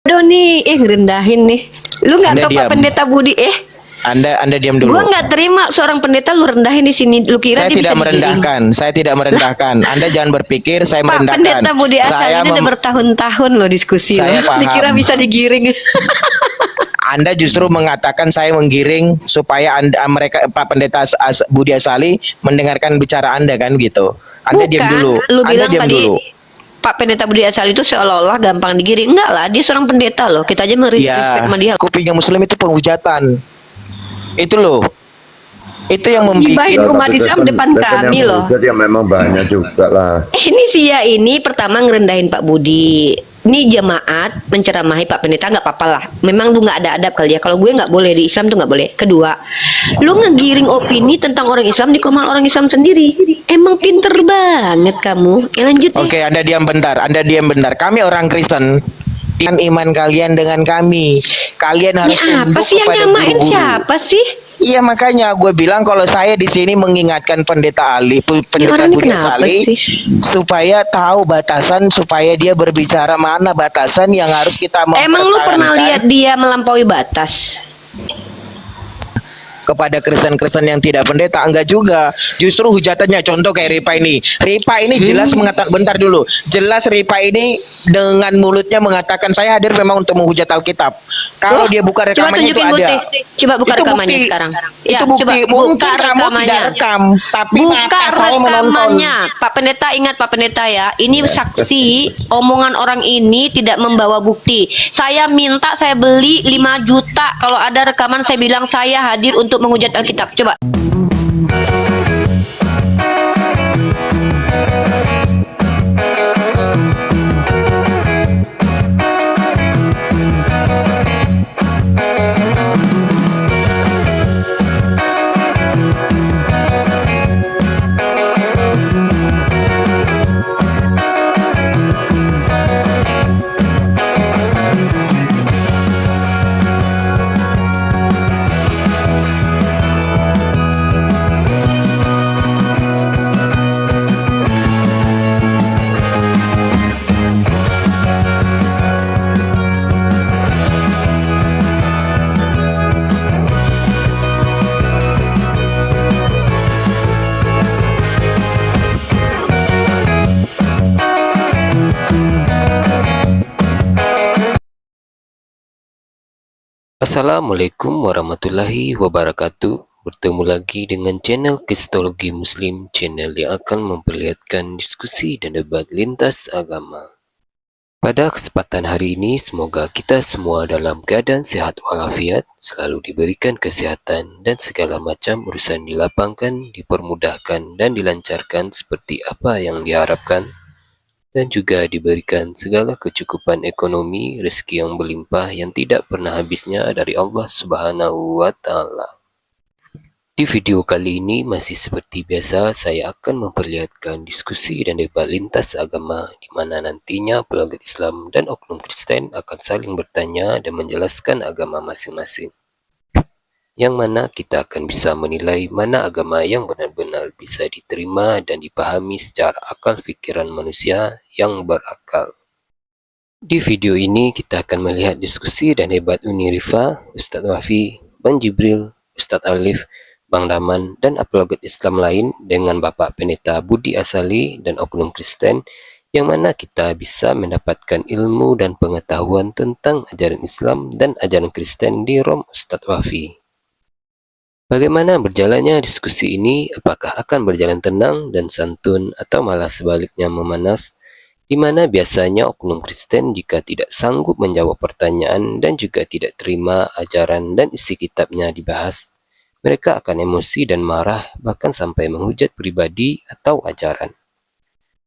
Aduh nih, ngerendahin nih. Lu nggak Anda tahu Pak diam. Pendeta Budi? Anda diam dulu. Gua nggak terima seorang pendeta lu rendahin di sini. Lu kira Saya dia tidak bisa digiring? merendahkan. Saya tidak merendahkan. Anda jangan berpikir saya Pak merendahkan. Pendeta Budi Asal Saya ini udah bertahun-tahun lo diskusi lo. saya Dikira paham. bisa digiring. Anda justru mengatakan saya menggiring supaya Pak Pendeta Budi Asali mendengarkan bicara Anda kan gitu. Anda diam Bukan, dulu. lu Anda bilang diam tadi dulu. Pak Pendeta Budi Asal itu seolah-olah gampang digiring. Enggak lah, dia seorang pendeta loh. Kita aja respect Ya, sama dia. kupingnya Muslim itu penghujatan. Itu loh. Itu yang Gibahin membuat umat Islam depan kami yang loh. menghujat ya memang banyak juga lah. Ini sih ya, ini pertama ngerendahin Pak Budi. Ini jemaat menceramahi Pak Pendeta nggak apa-apa lah. Memang lu nggak ada adab kali ya. Kalau gue nggak boleh, di Islam tuh nggak boleh. Kedua, lu ngegiring opini tentang orang Islam di kamar orang Islam sendiri. Emang pinter banget kamu. Ya lanjut deh. Oke, Anda diam bentar. Anda diam bentar. Kami orang Kristen. Dengan iman kalian dengan kami. Kalian Ini harus apa tunduk sih yang kepada nyamain guru-guru. siapa sih? Iya, makanya gue bilang kalau saya di sini mengingatkan pendeta orang ini Budi kenapa Asali sih? supaya tahu batasan, supaya dia berbicara mana batasan yang harus kita Emang lu pernah mempertahankan lihat dia melampaui batas? kepada Kristen-Kristen yang tidak pendeta. Enggak juga, justru hujatannya. Contoh kayak Ripa ini jelas mengatakan, bentar dulu, jelas Ripa ini dengan mulutnya mengatakan saya hadir memang untuk menghujat Alkitab. Kalau Loh, dia buka coba rekamannya itu tunjukin ada. bukti. Coba buka Itu rekamannya bukti. sekarang. Itu bukti. coba Mungkin buka kamu rekamannya. tidak rekam, tapi Buka mata saya menonton. rekamannya. Pak Pendeta, ingat Pak Pendeta ya, ini saksi omongan orang ini tidak membawa bukti. Saya minta, saya beli 5 juta. Kalau ada rekaman saya bilang saya hadir untuk menghujat Alkitab. Coba. Assalamualaikum warahmatullahi wabarakatuh. Bertemu lagi dengan channel Kristologi Muslim, channel yang akan memperlihatkan diskusi dan debat lintas agama. Pada kesempatan hari ini, semoga kita semua dalam keadaan sehat walafiat, selalu diberikan kesehatan dan segala macam urusan dilapangkan, dipermudahkan dan dilancarkan seperti apa yang diharapkan, dan juga diberikan segala kecukupan ekonomi, rezeki yang berlimpah yang tidak pernah habisnya dari Allah Subhanahu wa Ta'ala. Di video kali ini masih seperti biasa, saya akan memperlihatkan diskusi dan debat lintas agama di mana nantinya pelaut Islam dan oknum Kristen akan saling bertanya dan menjelaskan agama masing-masing. Yang mana kita akan bisa menilai mana agama yang benar-benar bisa diterima dan dipahami secara akal fikiran manusia yang berakal. Di video ini kita akan melihat diskusi dan debat Uni Rifa, Ustadz Wafi, Bang Jibril, Ustadz Alif, Bang Daman, dan apologet Islam lain dengan Bapak Pendeta Budi Asali dan oknum Kristen, yang mana kita bisa mendapatkan ilmu dan pengetahuan tentang ajaran Islam dan ajaran Kristen di Rom Ustadz Wafi. Bagaimana berjalannya diskusi ini? Apakah akan berjalan tenang dan santun atau malah sebaliknya memanas? Di mana biasanya oknum Kristen jika tidak sanggup menjawab pertanyaan dan juga tidak terima ajaran dan isi kitabnya dibahas, mereka akan emosi dan marah bahkan sampai menghujat pribadi atau ajaran.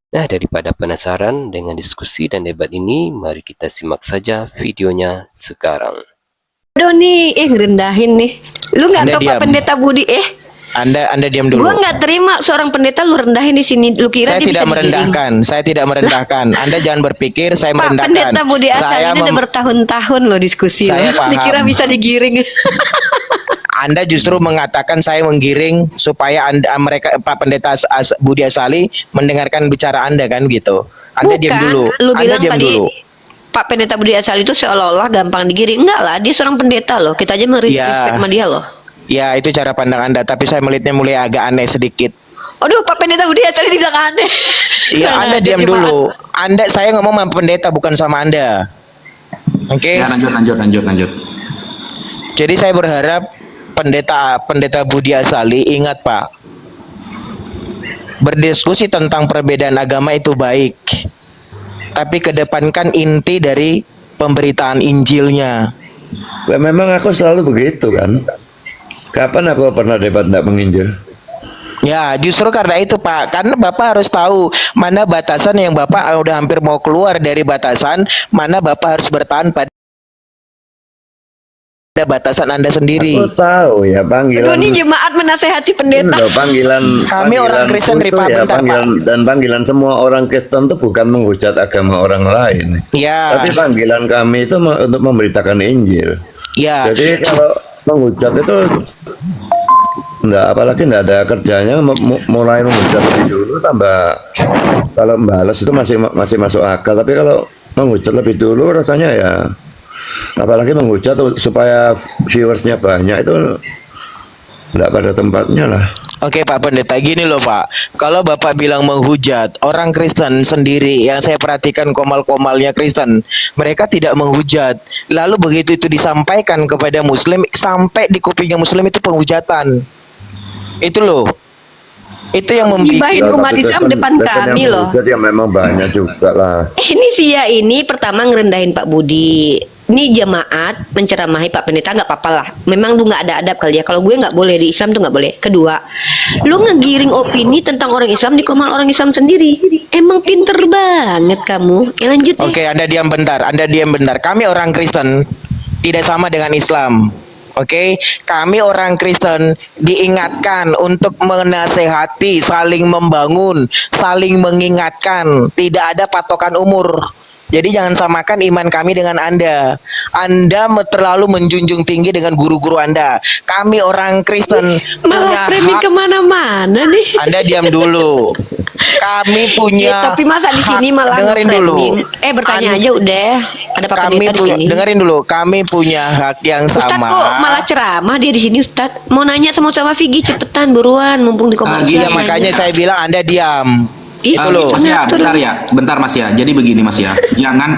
Nah, daripada penasaran dengan diskusi dan debat ini, mari kita simak saja videonya sekarang. Aduh nih, ngerendahin nih. Lu nggak Anda tahu Pak diam. Pendeta Budi? Anda diam dulu. Gua nggak terima seorang pendeta lu rendahin di sini. Lu kira Saya dia tidak bisa digiring? merendahkan. Saya tidak merendahkan. Anda jangan berpikir saya Pak merendahkan. Pendeta Budi Asal Saya ini udah bertahun-tahun lo diskusi Saya lo. paham. Dikira bisa digiring. Anda justru mengatakan saya menggiring supaya Pak Pendeta Budi Asali mendengarkan bicara Anda kan gitu. Anda diam Bukan, dulu. lu Anda bilang diam tadi dulu. Pak Pendeta Budi Asali itu seolah-olah gampang digiring. Enggak lah, dia seorang pendeta loh. Kita aja Ya. respect sama dia loh. Ya, itu cara pandang Anda, tapi saya melihatnya mulai agak aneh sedikit. Aduh, Pak Pendeta Budi Asali dibilang aneh. Iya, Mana Anda ada diam jemaat. dulu. Saya ngomong sama pendeta bukan sama Anda. Oke. Ya, lanjut. Jadi saya berharap pendeta Budi Asali ingat Pak, berdiskusi tentang perbedaan agama itu baik, tapi kedepankan inti dari pemberitaan Injilnya. Ya, memang aku selalu begitu kan. Kapan aku pernah debat tidak menginjil? Ya, justru karena itu Pak, karena Bapak harus tahu mana batasan yang Bapak udah hampir mau keluar dari batasan, mana Bapak harus bertahan pada batasan Anda sendiri. Aku tahu ya Aduh, panggilan. ini jemaat menasehati Ini pendeta. loh, panggilan Kami orang panggilanku Kristen, itu Ripa, bentar, dan panggilan semua orang Kristen itu bukan menghujat agama orang lain. Ya, Tapi panggilan kami itu untuk memberitakan Injil. ya. Jadi kalau menghujat itu enggak, apalagi enggak ada kerjanya, mulai menghujat lebih dulu tambah, kalau membalas itu masih masuk akal. Tapi kalau menghujat lebih dulu rasanya ya, apalagi menghujat supaya viewersnya banyak, itu enggak pada tempatnya lah. Oke Pak Pendeta, gini loh Pak, kalau Bapak bilang menghujat, orang Kristen sendiri yang saya perhatikan komal-komalnya Kristen, mereka tidak menghujat. Lalu begitu itu disampaikan kepada Muslim, sampai di kupingnya Muslim itu penghujatan. Itu loh, itu yang Gibahin membuat. umat Islam depan kami yang loh. menghujat ya memang banyak juga lah. Ini ini pertama ngerendahin Pak Budi. Ini jemaat menceramahi Pak Pendeta nggak apa-apa lah. Memang lu nggak ada adab kali ya. Kalau gue nggak boleh di Islam tuh nggak boleh. Kedua, lu ngegiring opini tentang orang Islam di komal orang Islam sendiri. Emang pinter banget kamu. Ya lanjut deh. Oke, Anda diam bentar. Kami orang Kristen tidak sama dengan Islam. Oke, kami orang Kristen diingatkan untuk menasehati, saling membangun, saling mengingatkan. Tidak ada patokan umur. Jadi jangan samakan iman kami dengan Anda. Anda terlalu menjunjung tinggi dengan guru-guru Anda. Kami orang Kristen punya Malah framing hak. kemana-mana nih. Anda diam dulu. Kami punya. Ya, tapi masa di sini hak. malah Dengerin dulu. nge-framing? Bertanya aja udah. Ada Pak Kami Pendeta di punya, sini. dengerin dulu. Kami punya hak yang Ustadz sama. kok malah ceramah dia di sini Ustadz. Mau nanya sama Vicky cepetan buruan mumpung di komentar. Gini, Iya, makanya saya bilang Anda diam. Ih, Itu loh. Mas ya, Betul. bentar Mas ya. Jadi begini Mas ya, jangan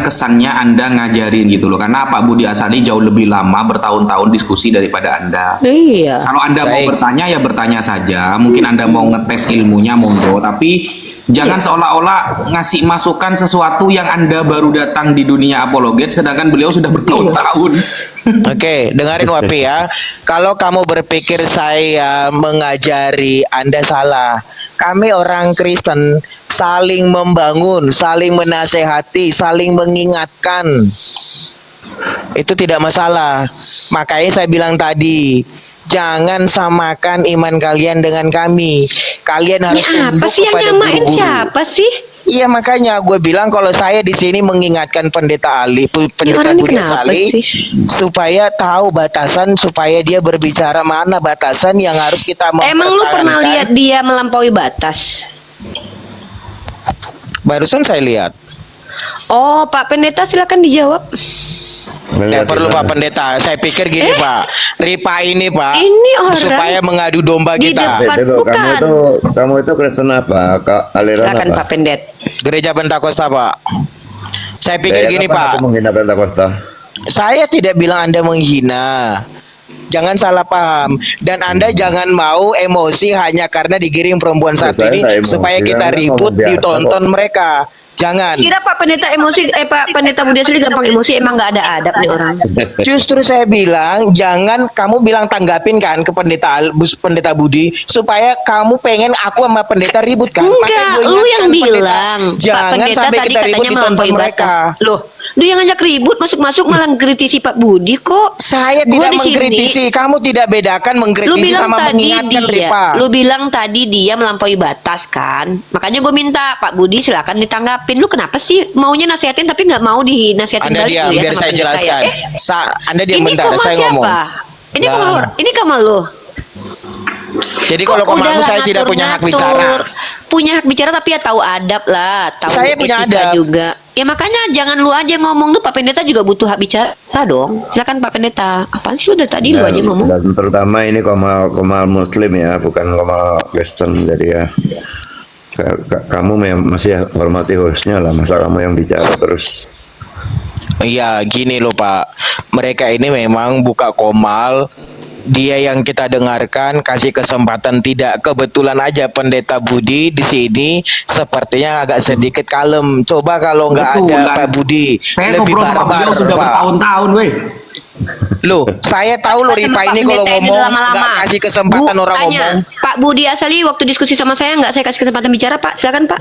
kesannya Anda ngajarin gitu loh. Karena Pak Budi Asali jauh lebih lama bertahun-tahun diskusi daripada Anda. Iya. Kalau Anda mau Baik. bertanya ya bertanya saja. Mungkin Anda mau ngetes ilmunya monggo, tapi jangan seolah-olah ngasih masukan sesuatu yang Anda baru datang di dunia apologet sedangkan beliau sudah bertahun-tahun. Oke, dengerin Wapi ya. Kalau kamu berpikir saya mengajari, Anda salah. Kami orang Kristen saling membangun, saling menasehati, saling mengingatkan. Itu tidak masalah. Makanya saya bilang tadi, jangan samakan iman kalian dengan kami. Kalian harus Ini apa tunduk sih yang kepada nyamain guru-guru. siapa sih? Iya, makanya gue bilang kalau saya di sini mengingatkan pendeta pendeta orang ini Budi kenapa Asali sih? supaya tahu batasan, supaya dia berbicara mana batasan yang harus kita Emang lu pernah mempertahankan. lihat dia melampaui batas? Barusan saya lihat. Oh, Pak Pendeta silakan dijawab. Tidak perlu Pak Pendeta. Saya pikir gini Pak, Ripa ini Pak, Ini orang supaya mengadu domba di kita. depan. Debo, Bukan. kamu itu Kristen apa? Aliran Silakan apa? Pak Pendet. Gereja Pentakosta Pak. Saya pikir Gaya gini apa Pak, aku menghina Pentakosta? saya tidak bilang Anda menghina. Jangan salah paham. Dan Anda jangan mau emosi hanya karena digiring perempuan satu Saya ini nggak emosi, supaya kita karena ribut ngomong biasa ditonton kok. mereka. Jangan. Kira Pak Pendeta emosi, Pak Pendeta Budi Asli gampang emosi, emang nggak ada adab nih orang. Justru saya bilang jangan kamu bilang tanggapin kan ke pendeta Budi supaya kamu pengen aku sama pendeta ribut kan. Makanya Enggak, gue lu yang ingatkan pendeta, bilang Pak jangan Pendeta sampai tadi kita ribut katanya ditonton melampaui mereka. batas. Loh, dia yang ngajak ribut masuk-masuk malah kritisi Pak Budi kok. Saya Gua tidak di sini- mengkritisi, kamu tidak bedakan Lu mengkritisi bilang sama tadi mengingatkan Ripa. lu bilang tadi dia melampaui batas kan. Makanya gue minta Pak Budi silakan ditanggapin. Lu kenapa sih maunya nasihatin tapi nggak mau dinasihatin Anda balik diam, lu ya biar sama saya pendeta ya? jelaskan. Anda diam ini bentar, koma saya siapa? ngomong. Ini Nah. koma lu. Jadi Kok kalau komalmu udahlah saya tidak punya hak bicara. ngatur-ngatur? Punya hak bicara tapi ya tahu adab lah, tahu Saya punya etika adab. juga. Ya makanya jangan lu aja ngomong tuh, Pak Pendeta juga butuh hak bicara dong. Silakan Pak Pendeta. Apaan sih lu dari tadi lu aja ngomong? Dan terutama ini komal muslim ya, bukan komal Kristen. Jadi ya kamu masih hormati hostnya lah, masa kamu yang bicara terus. Iya, gini loh Pak. Mereka ini memang buka komal. Dia yang kita dengarkan kasih kesempatan, tidak kebetulan aja Pendeta Budi di sini sepertinya agak sedikit kalem. Coba kalau nggak ada Betulan. Pak Budi Saya lebih ngobrol sama barbar beliau sudah Pak. bertahun-tahun, weh. Loh, saya tahu loh Sama Ripa Pak ini kalau Pendeta ini ngomong lama-lama. nggak kasih kesempatan Bu, orang tanya, ngomong. Pak Budi Asali waktu diskusi sama saya nggak saya kasih kesempatan bicara Pak? Silakan Pak.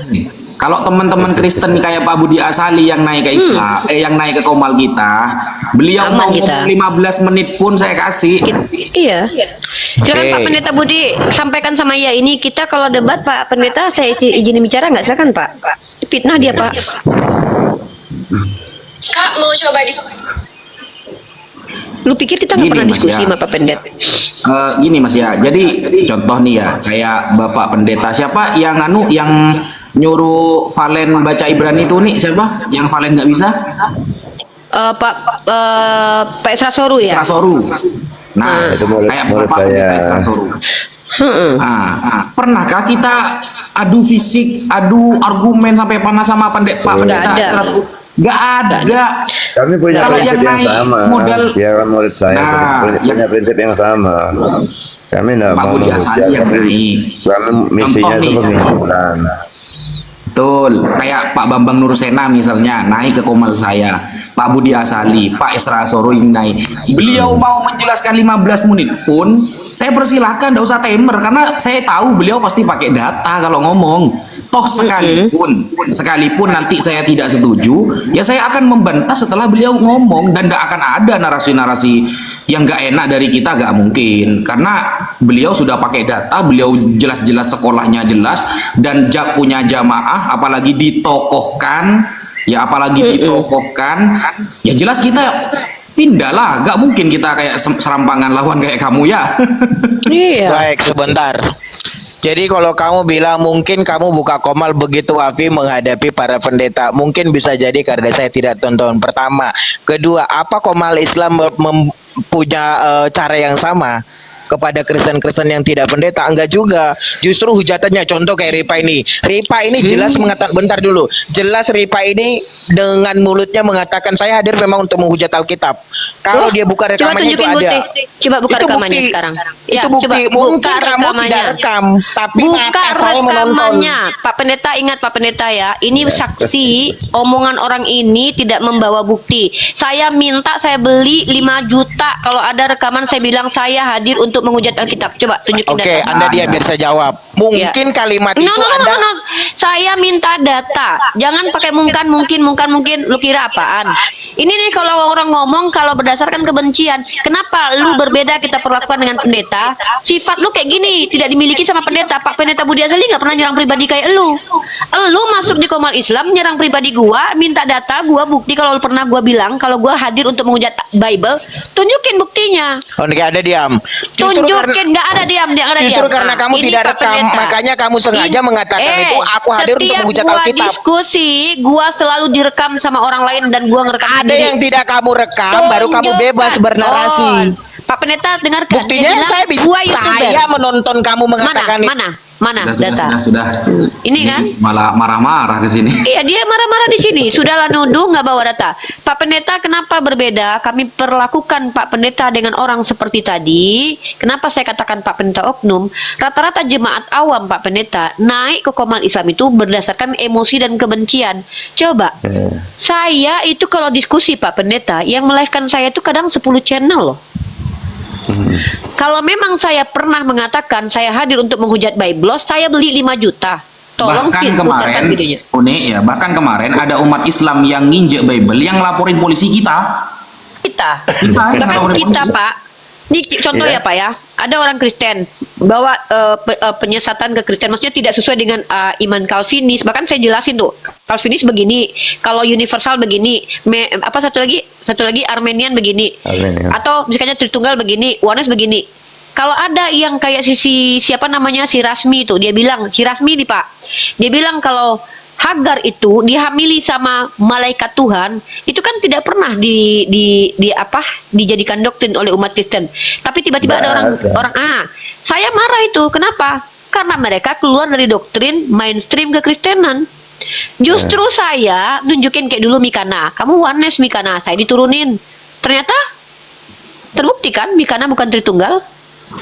Kalau teman-teman Kristen nih kayak Pak Budi Asali yang naik ke Islam, yang naik ke komal kita, beliau Aman mau kita. ngomong 15 menit pun saya kasih. Iya. Silakan Oke. Pak Pendeta Budi sampaikan sama ya ini kita kalau debat Pak Pendeta saya izin bicara nggak? Silakan Pak. Fitnah dia Pak. Kak mau coba di Lu pikir kita nggak Gini, pernah Mas, diskusi ya. sama Pak Pendeta? Gini Mas ya, jadi contoh nih ya, kayak Bapak Pendeta siapa yang nyuruh Valen baca Ibrani itu nih, siapa? Yang Valen nggak bisa? Pak Esra Soru ya. Strasoru. Nah, Itu murid- kayak murid Bapak saya. Pendeta Strasoru. Heeh. Pernahkah kita adu fisik, adu argumen sampai panas sama Pak Nggak Pendeta ada. Strasoru? Nggak ada. Kami punya Kalau prinsip yang yang naik sama. modal- Dia kan murid saya, Nah, punya prinsip yang sama. Kami tidak Pak mau Budi menghujat, Asali yang tapi naik. kami misinya Contoh itu nih. penghiburan. Betul, kayak Pak Bambang Nursena misalnya naik ke komal saya, Pak Budi Asali, Pak Esra Soro yang naik. Beliau mau menjelaskan 15 menit pun, saya persilahkan, tidak usah timer karena saya tahu beliau pasti pakai data kalau ngomong. Toh sekalipun nanti saya tidak setuju, ya saya akan membantah setelah beliau ngomong dan tidak akan ada narasi-narasi yang nggak enak dari kita, nggak mungkin karena beliau sudah pakai data, beliau jelas-jelas sekolahnya jelas dan punya jamaah, apalagi ditokohkan, ya jelas kita pindah lah, nggak mungkin kita kayak serampangan lawan kayak kamu ya. Iya. Baik, sebentar. Jadi kalau kamu bilang mungkin kamu buka komal begitu Wafi menghadapi para pendeta, mungkin bisa jadi karena saya tidak tonton. Pertama, kedua, apa komal Islam punya cara yang sama kepada Kristen-Kristen yang tidak pendeta? Enggak juga. Justru hujatannya contoh kayak Ripa ini. Ripa ini jelas mengatakan, bentar dulu. Jelas Ripa ini dengan mulutnya mengatakan saya hadir memang untuk menghujat Alkitab. Kalau Wah, dia buka coba rekamannya itu tunjukin ada. bukti. Coba buka Itu rekamannya bukti. sekarang. Itu Ya, bukti. coba Mungkin buka kamu rekamannya. tidak rekam, tapi Buka mata saya menonton. rekamannya, Pak Pendeta. Ingat Pak Pendeta ya, ini saksi omongan orang ini tidak membawa bukti. Saya minta, saya beli 5 juta. Kalau ada rekaman saya bilang saya hadir untuk menghujat Alkitab. Coba tunjukin Oke, data. Anda diam biar saya jawab. Mungkin kalimat itu Anda No. Saya minta data. Jangan pakai mungkin. Lu kira apaan? Ini nih kalau orang ngomong kalau berdasarkan kebencian. Kenapa lu berbeda kita perlakukan dengan pendeta? Sifat lu kayak gini tidak dimiliki sama pendeta. Pak Pendeta Budi Asali nggak pernah nyerang pribadi kayak lu. Lu masuk di komal Islam nyerang pribadi gua, minta data, gua bukti kalau pernah gua bilang kalau gua hadir untuk menghujat Bible. Tunjukin buktinya. Oh, nggak ada diam. Tunjukin, nggak ada diam, nggak ada Justru diam. karena Nah, kamu ini tidak Pak rekam, Pendeta. makanya kamu sengaja mengatakan itu aku hadir untuk menghujat Setiap Alkitab. gua diskusi, gua selalu direkam sama orang lain dan gua ngerekam Ada sendiri. yang tidak kamu rekam, baru kamu Tunjukkan. bebas bernarasi. Oh, Pak Pendeta dengarkan. Buktinya Dia bilang, saya bisa, gua YouTuber. saya menonton kamu mengatakan itu. Mana Sudah, data? sudah. Ini kan? Malah marah-marah ke sini. Iya, dia marah-marah di sini. Sudahlah nuduh nggak bawa data. Pak Pendeta kenapa berbeda? Kami perlakukan Pak Pendeta dengan orang seperti tadi. Kenapa saya katakan Pak Pendeta oknum? Rata-rata jemaat awam Pak Pendeta naik ke komal Islam itu berdasarkan emosi dan kebencian. Coba, saya itu kalau diskusi Pak Pendeta, yang melahirkan saya itu kadang 10 channel loh. Kalau memang saya pernah mengatakan saya hadir untuk menghujat Bible, saya beli 5 juta. Tolong Bahkan putarkan kemarin, videonya. unik ya, bahkan kemarin ada umat Islam yang nginjek Bible yang laporin polisi kita. Kita Kita yang bahkan laporin kita polisi. Pak, ini contoh ya Pak ya, ada orang Kristen bawa penyesatan ke Kristen, maksudnya tidak sesuai dengan iman Calvinis. Bahkan saya jelasin tuh, Calvinis begini, kalau universal begini, satu lagi Armenian begini, Armenian. atau misalnya Tritunggal begini, Oneness begini. Kalau ada yang kayak siapa namanya si Rasmi itu, dia bilang si Rasmi nih Pak, dia bilang kalau Hagar itu dihamili sama malaikat Tuhan, itu kan tidak pernah di apa dijadikan doktrin oleh umat Kristen. Tapi tiba-tiba ada saya marah itu. Kenapa? Karena mereka keluar dari doktrin mainstream kekristenan. Justru saya nunjukin kayak dulu Mikana, kamu oneness Mikana, saya diturunin. Ternyata terbukti kan Mikana bukan Tritunggal.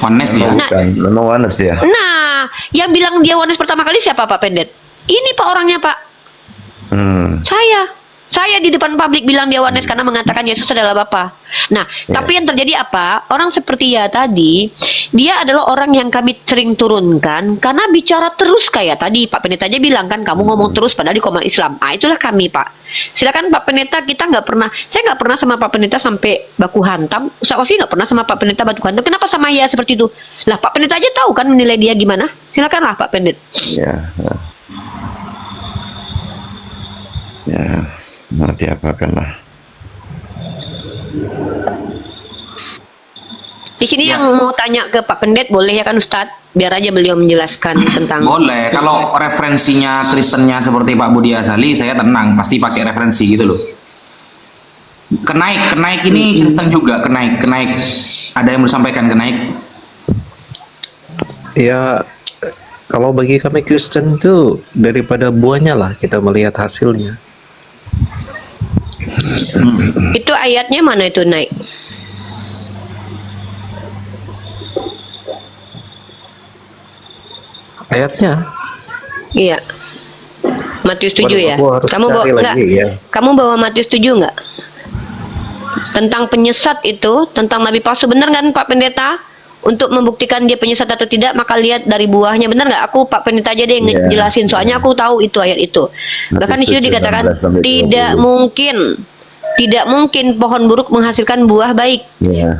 Honest ya. Memang honest ya. Nah, yang bilang dia oneness pertama kali siapa Pak Pendet? Ini Pak orangnya Pak. Saya di depan publik bilang dia oneness karena mengatakan Yesus adalah Bapa. Nah, tapi yang terjadi apa? Orang seperti ya tadi, dia adalah orang yang kami sering turunkan karena bicara terus kayak tadi Pak Pendeta aja bilang kan, kamu ngomong terus padahal di Komal Islam. Ah, itulah kami Pak. Silakan Pak Pendeta, kita nggak pernah, saya nggak pernah sama Pak Pendeta sampai baku hantam. Ustaz Wafi nggak pernah sama Pak Pendeta baku hantam. Kenapa sama ya seperti itu? Lah Pak Pendeta aja tahu kan menilai dia gimana. Silakanlah Pak Pendet. Ya, nanti apakanlah. Di sini yang mau tanya ke Pak Pendet boleh ya kan Ustadz? Biar aja beliau menjelaskan tentang. Boleh, kalau referensinya Kristennya seperti Pak Budi Asali, saya tenang, pasti pakai referensi gitu loh. Kenaik ini Kristen juga, kenaik. Ada yang mau sampaikan kenaik? Ya, kalau bagi kami Kristen itu daripada buahnya lah kita melihat hasilnya. Itu ayatnya mana itu naik? Ayatnya? Iya. Matius 7 ya. Aku harus Kamu bawa cari enggak? lagi, ya. Kamu bawa Matius 7 enggak? Tentang penyesat itu, tentang nabi palsu, benar kan Pak Pendeta? Untuk membuktikan dia penyesat atau tidak, maka lihat dari buahnya. Benar nggak? Aku Pak Pendeta aja deh yang ngejelasin. Soalnya aku tahu itu ayat itu. Bahkan di situ dikatakan tidak mungkin pohon buruk menghasilkan buah baik.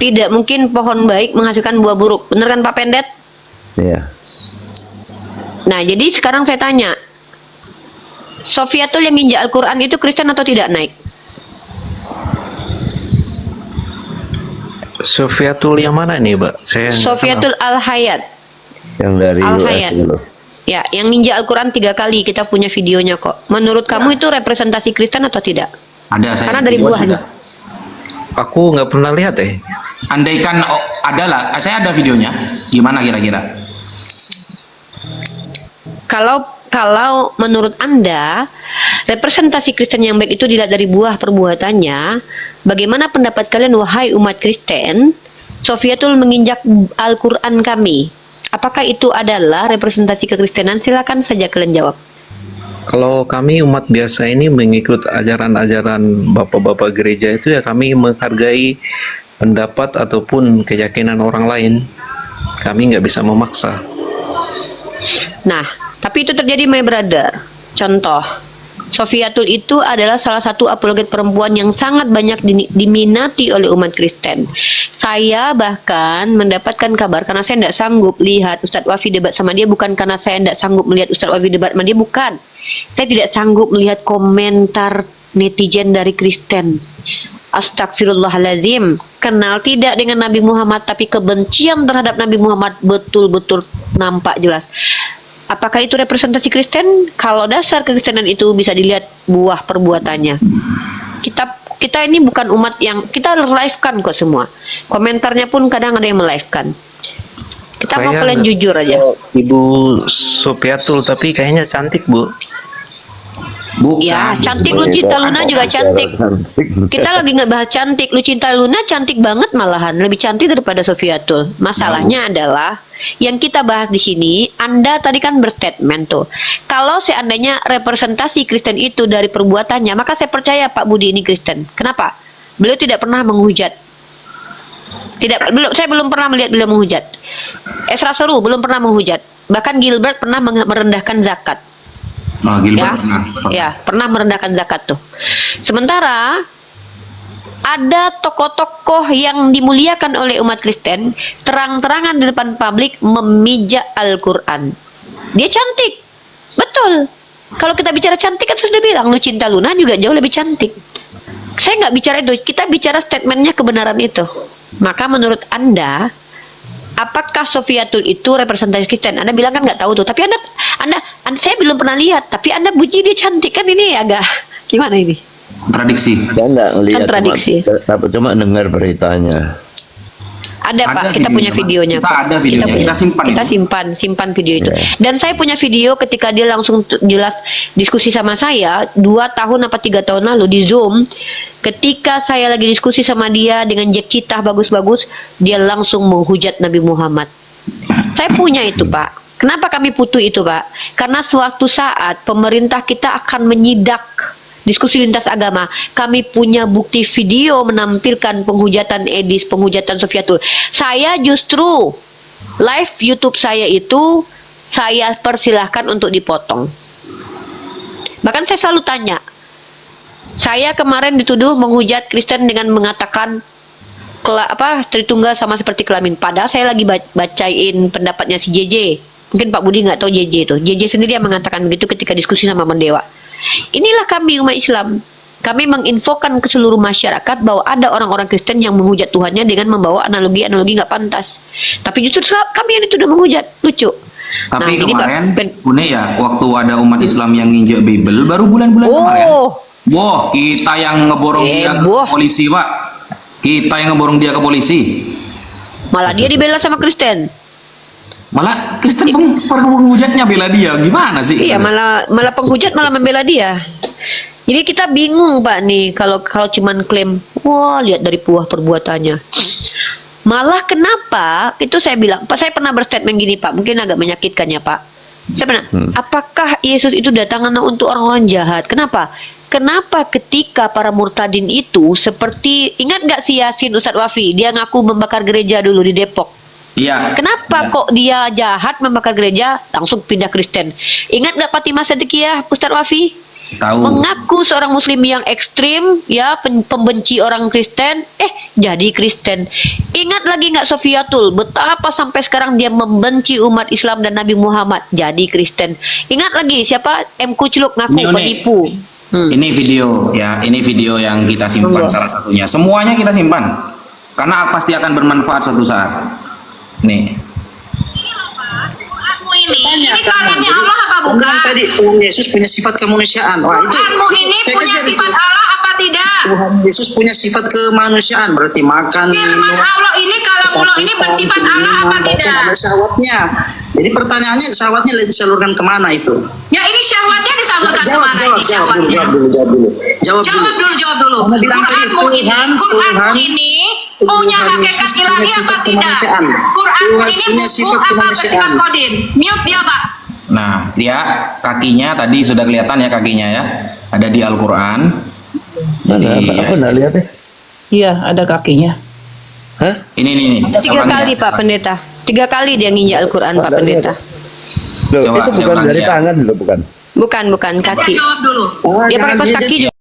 Tidak mungkin pohon baik menghasilkan buah buruk. Benar kan Pak Pendet? Iya. Nah, jadi sekarang saya tanya, Sofiatul yang nginjak Al-Quran itu Kristen atau tidak naik? Sofiatul yang mana nih, Mbak? Saya nggak Sofiatul Al-Hayat. Yang dari Al-Hayat. US dulu. Ya, yang ninja Al-Quran 3 kali, kita punya videonya kok. Menurut kamu itu representasi Kristen atau tidak? Ada, saya Karena dari buat buahnya. juga. Aku nggak pernah lihat Andaikan ada lah, saya ada videonya. Gimana kira-kira? Kalau menurut Anda representasi Kristen yang baik itu dilihat dari buah perbuatannya, bagaimana pendapat kalian wahai umat Kristen? Sofiatul menginjak Al-Quran kami. Apakah itu adalah representasi kekristenan? Silakan saja kalian jawab. Kalau kami umat biasa ini mengikut ajaran-ajaran bapak-bapak gereja itu ya kami menghargai pendapat ataupun keyakinan orang lain. Kami nggak bisa memaksa. Nah, tapi itu terjadi my brother. Contoh, Sofiatul itu adalah salah satu apologet perempuan yang sangat banyak diminati oleh umat Kristen. Saya bahkan mendapatkan kabar karena saya tidak sanggup lihat Ustadz Wafi debat sama dia, bukan karena saya tidak sanggup melihat Ustadz Wafi debat sama dia, bukan. Saya tidak sanggup melihat komentar netizen dari Kristen. Astagfirullahalazim. Kenal tidak dengan Nabi Muhammad, tapi kebencian terhadap Nabi Muhammad betul-betul nampak jelas. Apakah itu representasi Kristen? Kalau dasar kekristenan itu bisa dilihat buah perbuatannya. Kita ini bukan umat yang kita live kan kok semua. Komentarnya pun kadang ada yang melive kan. Kita mau kalian jujur aja. Ibu Sofiatul tapi kayaknya cantik, Bu. Bukan. Ya, cantik Lucinta Luna juga cantik. Kita lagi nggak bahas cantik. Lucinta Luna cantik banget malahan, lebih cantik daripada Sofiatul. Masalahnya adalah yang kita bahas di sini, Anda tadi kan berstatement tuh. Kalau seandainya representasi Kristen itu dari perbuatannya, maka saya percaya Pak Budi ini Kristen. Kenapa? Beliau tidak pernah menghujat. Saya belum pernah melihat beliau menghujat. Esra Soru belum pernah menghujat. Bahkan Gilbert pernah merendahkan zakat. Oh, Gilbert Ya, pernah. ya, pernah merendahkan zakat tuh. Sementara ada tokoh-tokoh yang dimuliakan oleh umat Kristen terang-terangan di depan publik memijak Al-Quran. Dia cantik, betul. Kalau kita bicara cantik kan sudah bilang Lucinta Luna juga jauh lebih cantik. Saya nggak bicara itu, kita bicara statementnya kebenaran itu. Maka menurut Anda apakah Sofiatul itu representasi Kristen? Anda bilang kan nggak tahu tuh. Tapi anda, saya belum pernah lihat. Tapi Anda puji dia cantik kan, ini agak gimana ini? Kontradiksi. Saya nggak ngelihat, Kontradiksi. cuma dengar beritanya. Ada Pak, kita videonya, punya Pak. videonya. Kita Pak. ada videonya. Kita simpan Kita itu. simpan video itu. Ya. Dan saya punya video ketika dia langsung jelas diskusi sama saya 2 tahun apa 3 tahun lalu di Zoom. Ketika saya lagi diskusi sama dia dengan Jack Citah bagus-bagus, dia langsung menghujat Nabi Muhammad. Saya punya itu, Pak. Kenapa kami putu itu, Pak? Karena suatu saat pemerintah kita akan menyidak diskusi lintas agama. Kami punya bukti video menampilkan penghujatan Edis, penghujatan Sofiatul. Saya justru live YouTube saya itu saya persilahkan untuk dipotong. Bahkan saya selalu tanya. Saya kemarin dituduh menghujat Kristen dengan mengatakan Tritunggal sama seperti kelamin. Padahal saya lagi bacain pendapatnya si JJ. Mungkin Pak Budi nggak tahu JJ itu. JJ sendiri yang mengatakan begitu ketika diskusi sama Mendewa. Inilah kami umat Islam. Kami menginfokan ke seluruh masyarakat bahwa ada orang-orang Kristen yang menghujat Tuhannya dengan membawa analogi-analogi nggak pantas. Tapi justru kami yang dituduh menghujat. Lucu. Tapi ini kemarin, Pak, Bune ya, waktu ada umat Islam yang nginjak Bible, baru bulan-bulan kemarin. oh, Wah, kita yang ngeborong dia ke Heboh. polisi, Pak. Kita yang ngeborong dia ke polisi. malah dia dibela sama Kristen. Malah Kristen penghujatnya bela dia. Gimana sih? Iya, malah penghujat malah membela dia. Jadi kita bingung, Pak, nih kalau cuman klaim, wah lihat dari buah perbuatannya. Malah kenapa? Itu saya bilang, Pak, saya pernah berstatement gini, Pak, mungkin agak menyakitkan ya, Pak. Saya pernah, apakah Yesus itu datang untuk orang-orang jahat? Kenapa? Kenapa ketika para murtadin itu seperti, ingat nggak si Yasin Ustadz Wafi? Dia ngaku membakar gereja dulu di Depok. Iya. Kenapa kok dia jahat membakar gereja langsung pindah Kristen? Ingat nggak Fatimah Siddiqiyah, Ustadz Wafi? Tahu. Mengaku seorang Muslim yang ekstrim, ya pembenci orang Kristen, jadi Kristen. Ingat lagi nggak Sofiatul? Betapa sampai sekarang dia membenci umat Islam dan Nabi Muhammad, jadi Kristen. Ingat lagi siapa? M. Kucluk ngaku Ini, penipu. Ini video ya, ini video yang kita simpan salah satunya. Semuanya kita simpan. Karena pasti akan bermanfaat suatu saat. Nih. Ini kalamnya Allah apa bukan? Tadi Tuhan Yesus punya sifat kemanusiaan. Wah, itu Tuhanmu ini saya punya kejar sifat itu. Allah apa tidak? Tuhan Yesus punya sifat kemanusiaan, berarti makan, Firman minum, Allah ini kalamullah ini bersifat Allah apa tidak? ada syahwatnya. Jadi pertanyaannya syahwatnya disalurkan kemana itu? Ya ini syahwatnya disalurkan kemana ini syahwatnya? Jawab dulu. Jawab dulu. Kamu bilang tadi Quranmu ini punya Tuhan hakikat Yesus ilahi punya apa sifat tidak? kemanusiaan. Quranmu Tuhan ini punya buku sifat apa kemanusiaan. bersifat kodim? Mute dia, Pak. Nah, ya kakinya tadi sudah kelihatan ya kakinya ya. Ada di Al-Qur'an. Mana? Apa nggak lihat ya? Iya, ada kakinya. Hah? Ini. 3 orangnya. kali Pak Pendeta. 3 kali dia nginjak Al-Quran Pak Pendeta. Loh, Coba, itu saya bukan ulangi dari ya. tangan loh, bukan. Bukan kaki. Jawab dulu. Dia pakai kaos kaki juga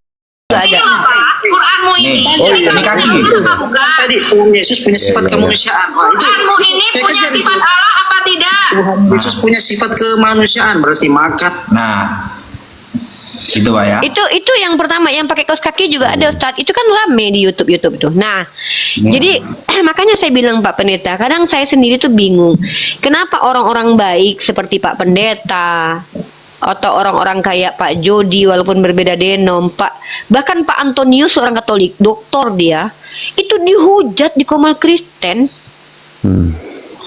ada. Ini loh, Pak. Quranmu ini. Nih. Oh, iya, ini kaki. Apa bukan? Tadi Tuhan Yesus punya sifat Iya. kemanusiaan. Wah, itu Quranmu ini saya punya kejar itu. sifat Allah apa tidak? Tuhan Yesus punya sifat kemanusiaan, berarti makan. Nah, itu Pak ya. Itu yang pertama, yang pakai kaos kaki juga ada Ustadz. Itu kan rame di YouTube itu. Nah, jadi makanya saya bilang Pak Pendeta, kadang saya sendiri tuh bingung. Kenapa orang-orang baik seperti Pak Pendeta atau orang-orang kayak Pak Jody walaupun berbeda denom, bahkan Pak Antonius seorang Katolik, doktor dia, itu dihujat di Komal Kristen.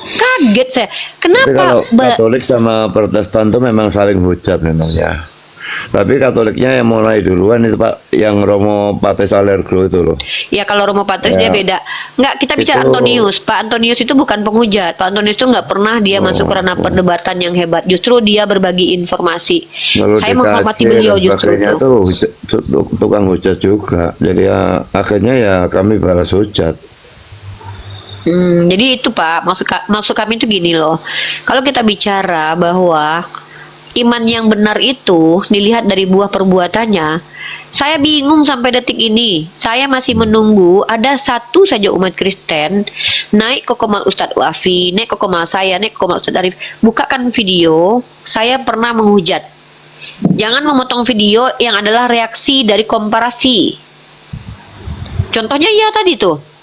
Kaget saya. Tapi Kenapa? kalau Katolik sama Protestan tuh memang saling hujat memang ya. Tapi Katoliknya yang mulai duluan itu Pak, yang Romo Pates Alergo itu loh. Ya kalau Romo Patris dia Ya. beda. Enggak, kita bicara Itu- Antonius. Pak Antonius itu bukan penghujat. Pak Antonius itu nggak pernah dia masuk karena perdebatan yang hebat. Justru dia berbagi informasi. Lalu Saya di menghormati KC beliau dan justru sebagainya itu. tuh tukang hujat juga. Jadi ya akhirnya ya kami balas hujat. Jadi itu Pak, maksud kami itu gini loh. Kalau kita bicara bahwa iman yang benar itu dilihat dari buah perbuatannya, saya bingung sampai detik ini. Saya masih menunggu ada satu saja umat Kristen naik ke Komal Ustadz Wafi, naik ke Komal saya, naik ke Komal Ustadz Arif. Bukakan video, saya pernah menghujat. Jangan memotong video yang adalah reaksi dari komparasi. Contohnya ya tadi tuh.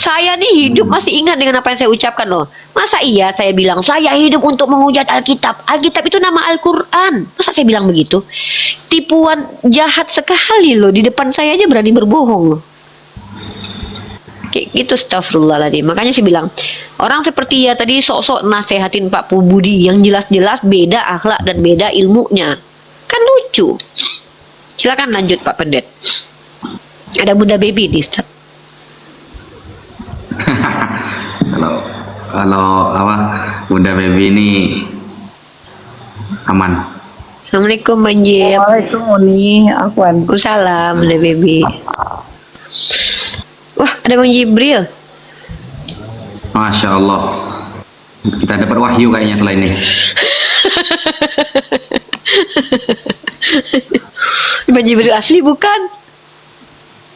Saya nih hidup masih ingat dengan apa yang saya ucapkan loh. Masa iya saya bilang saya hidup untuk menghujat Alkitab? Alkitab itu nama Al-Quran. Masa saya bilang begitu? Tipuan jahat sekali loh. Di depan saya aja berani berbohong loh. Kayak gitu, astagfirullahaladzim. Makanya saya bilang, orang seperti ya tadi sok-sok nasehatin Pak Budi yang jelas-jelas beda akhlak dan beda ilmunya. Kan lucu. Silakan lanjut Pak Pendet. Ada Bunda Baby di Ustaz. Kalau apa Bunda Baby ini aman. Assalamualaikum Banjir. Waalaikumsalam Uni, Afwan. Waalaikumsalam Bunda Baby. Wah, ada Bang Jibril. Masya Allah. Kita dapat wahyu kayaknya selain ini. Bang Jibril asli bukan?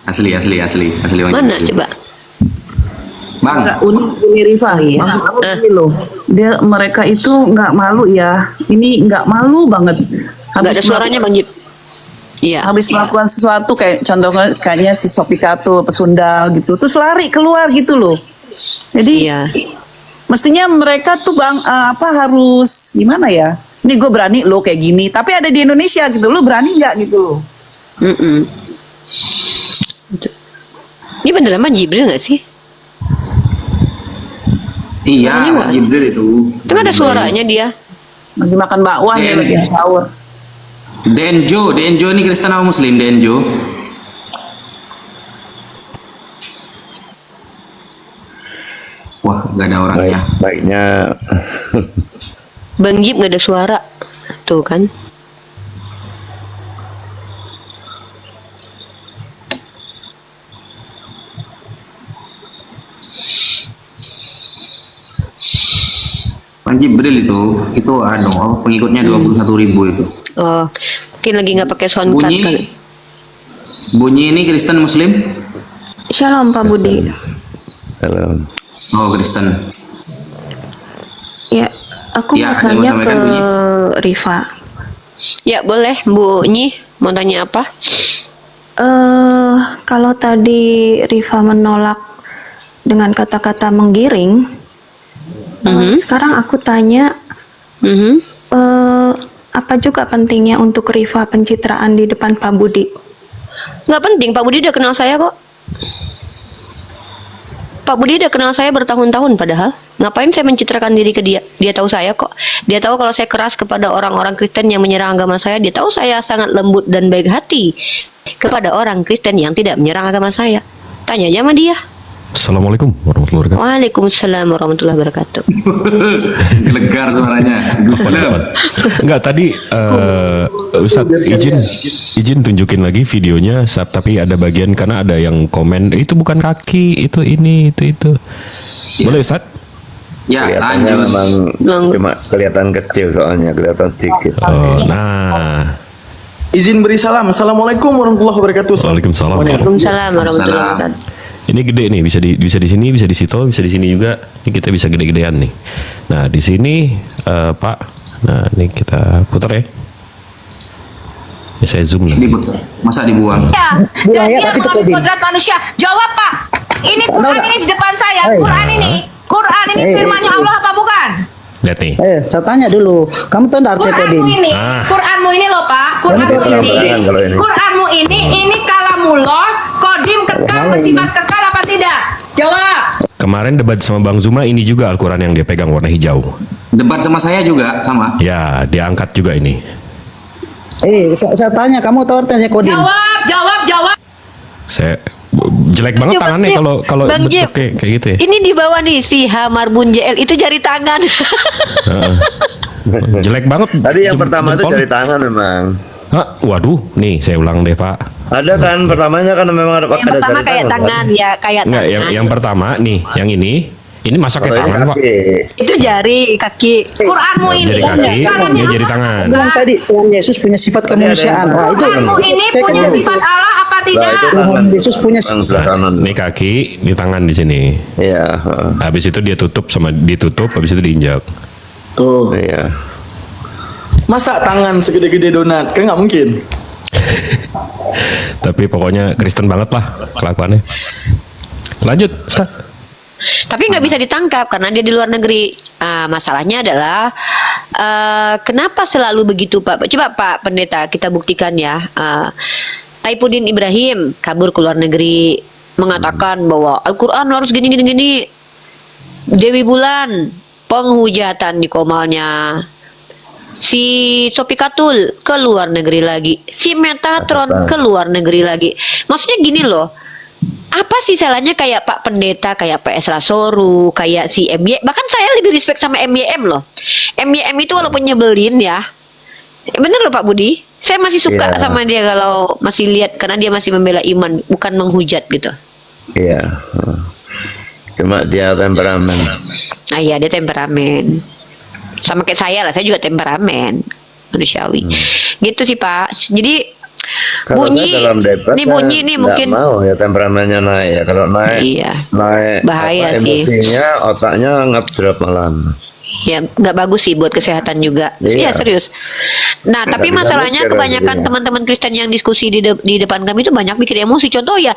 Asli Bang Mana Jibril. coba? Bang, Uni Rifa, Iya. maksud aku gini loh, mereka itu nggak malu ya, ini nggak malu banget. Nggak ada suaranya Bang Jib. Iya. Habis melakukan sesuatu kayak contohnya kayaknya si Sopikatul pesundal gitu, terus lari keluar gitu loh. Jadi Iya. mestinya mereka tuh harus gimana ya? Ini gue berani loh kayak gini, tapi ada di Indonesia gitu, lu berani nggak gitu loh? Ini beneran Bang Jibril nggak sih? iya Ini Bang Jibril itu. Itu kan ada suaranya dia. Lagi makan bakwan ya, lagi sahur. Denjo ini Kristen atau Muslim Denjo? Wah, nggak ada orangnya. Baiknya Bang Jib nggak ada suara. Tuh kan. Bang Jibril itu pengikutnya 21.000 itu. Oh, mungkin lagi nggak pakai soundcard kali. Bunyi ini Kristen Muslim? Shalom Pak Budi. dalam Oh, Kristen. Ya, aku Ya, mau ada yang tanya mau ke sampaikan, Rifa. Ya boleh Bu Nyi mau tanya apa? Kalau tadi Rifa menolak dengan kata-kata menggiring, sekarang aku tanya, apa juga pentingnya untuk Rifa pencitraan di depan Pak Budi? Nggak penting, Pak Budi udah kenal saya kok. Pak Budi udah kenal saya bertahun-tahun padahal. Ngapain saya mencitrakan diri ke dia? Dia tahu saya kok. Dia tahu kalau saya keras kepada orang-orang Kristen yang menyerang agama saya. Dia tahu saya sangat lembut dan baik hati kepada orang Kristen yang tidak menyerang agama saya. Tanya aja sama dia. Assalamualaikum warahmatullahi wabarakatuh. Waalaikumsalam warahmatullahi wabarakatuh. Legar suaranya. Enggak, tadi Ustadz izin tunjukin lagi videonya, tapi ada bagian karena ada yang komen itu bukan kaki, itu ini, itu. Boleh Ustadz? Ya, kelihatannya lanjut. memang cuma kelihatan kecil, soalnya kelihatan sedikit. Oh, nah. Izin beri salam. Assalamualaikum warahmatullahi wabarakatuh. Waalaikumsalam. Waalaikumsalam warahmatullahi wabarakatuh. Ini gede nih, bisa di sini, bisa di situ, bisa di sini juga. Ini kita bisa gede-gedean nih. Nah, di sini Pak. Nah, ini kita putar ya. Ini saya zoom lagi. Diputar. Masa dibuang? Ya, dan dia mengalami kodrat manusia. Jawab Pak. Ini Quran ini di depan saya. Quran ini firman-Nya Allah apa bukan? Lihat nih. Saya tanya dulu, kamu tahu artinya Quranmu ini, Quranmu ini loh Pak. Quranmu ini kalamullah, kodim kekal, bersifat kekal apa tidak? Jawab. Kemarin debat sama Bang Zuma, ini juga Al-Quran yang dia pegang warna hijau. Debat sama saya juga sama. Ya, diangkat juga ini. Saya tanya, kamu tahu artinya kodim? Jawab. Saya jelek banget Coba, tangannya Jib. kalau Bang Jib. kayak gitu ya. Ini di bawah nih si Hamarbun JL itu jari tangan. Jelek banget. Tadi yang pertama itu jempol. jari tangan memang. Waduh, nih saya ulang deh Pak. Ada kan pertamanya kan memang ada Yang pertama jari kayak tangan kan? ya, kayak Enggak, tangan. yang pertama nih, yang ini masa kayak Oh, ini tangan Pak. kaki. Itu jari, kaki. Quranmu ini. Jari kaki, kalamnya ini jari Allah tangan. apa bukan? Tadi Tuhan Yesus punya sifat kemanusiaan. Wah, itu Quranmu ini punya sifat Allah apa Nah, tidak? itu Tuhan tangan. Yesus punya Tangan sebelah kanan. Ini kaki, ini tangan di sini. Iya, Habis itu dia tutup, habis itu diinjak. Tuh. iya. Masa tangan segede-gede donat? Kan nggak mungkin. Tapi pokoknya Kristen banget lah kelakuannya. Lanjut, Ustaz. Tapi nggak bisa ditangkap karena dia di luar negeri. Masalahnya adalah kenapa selalu begitu Pak? Coba Pak Pendeta kita buktikan ya. Taipuddin Ibrahim kabur ke luar negeri mengatakan bahwa Al-Quran harus gini. Dewi Bulan penghujatan di Komalnya. Si Sopikatul ke luar negeri lagi, si Metatron ke luar negeri lagi. Maksudnya gini loh, apa sih salahnya kayak Pak Pendeta, kayak Pak Esra Soru, kayak si MY. Bahkan saya lebih respect sama MYM loh. MYM itu walaupun nyebelin ya, bener loh Pak Budi, saya masih suka sama dia kalau masih lihat, karena dia masih membela iman, bukan menghujat gitu. Iya. Cuma dia temperamen. Iya, dia temperamen. Sama kayak saya lah, saya juga temperamen manusiawi. Gitu sih Pak. Jadi Kalau bunyi saya dalam debat, ini bunyi nih nggak mungkin mau ya temperamennya naik ya. Kalau naik bahaya sih. emosinya, otaknya ngedrop malah. Ya nggak bagus sih buat kesehatan juga. Iya. Iya serius. Nah tapi bisa masalahnya mikir kebanyakan jadinya. teman-teman Kristen yang diskusi di depan kami itu banyak bikin emosi. Contoh ya,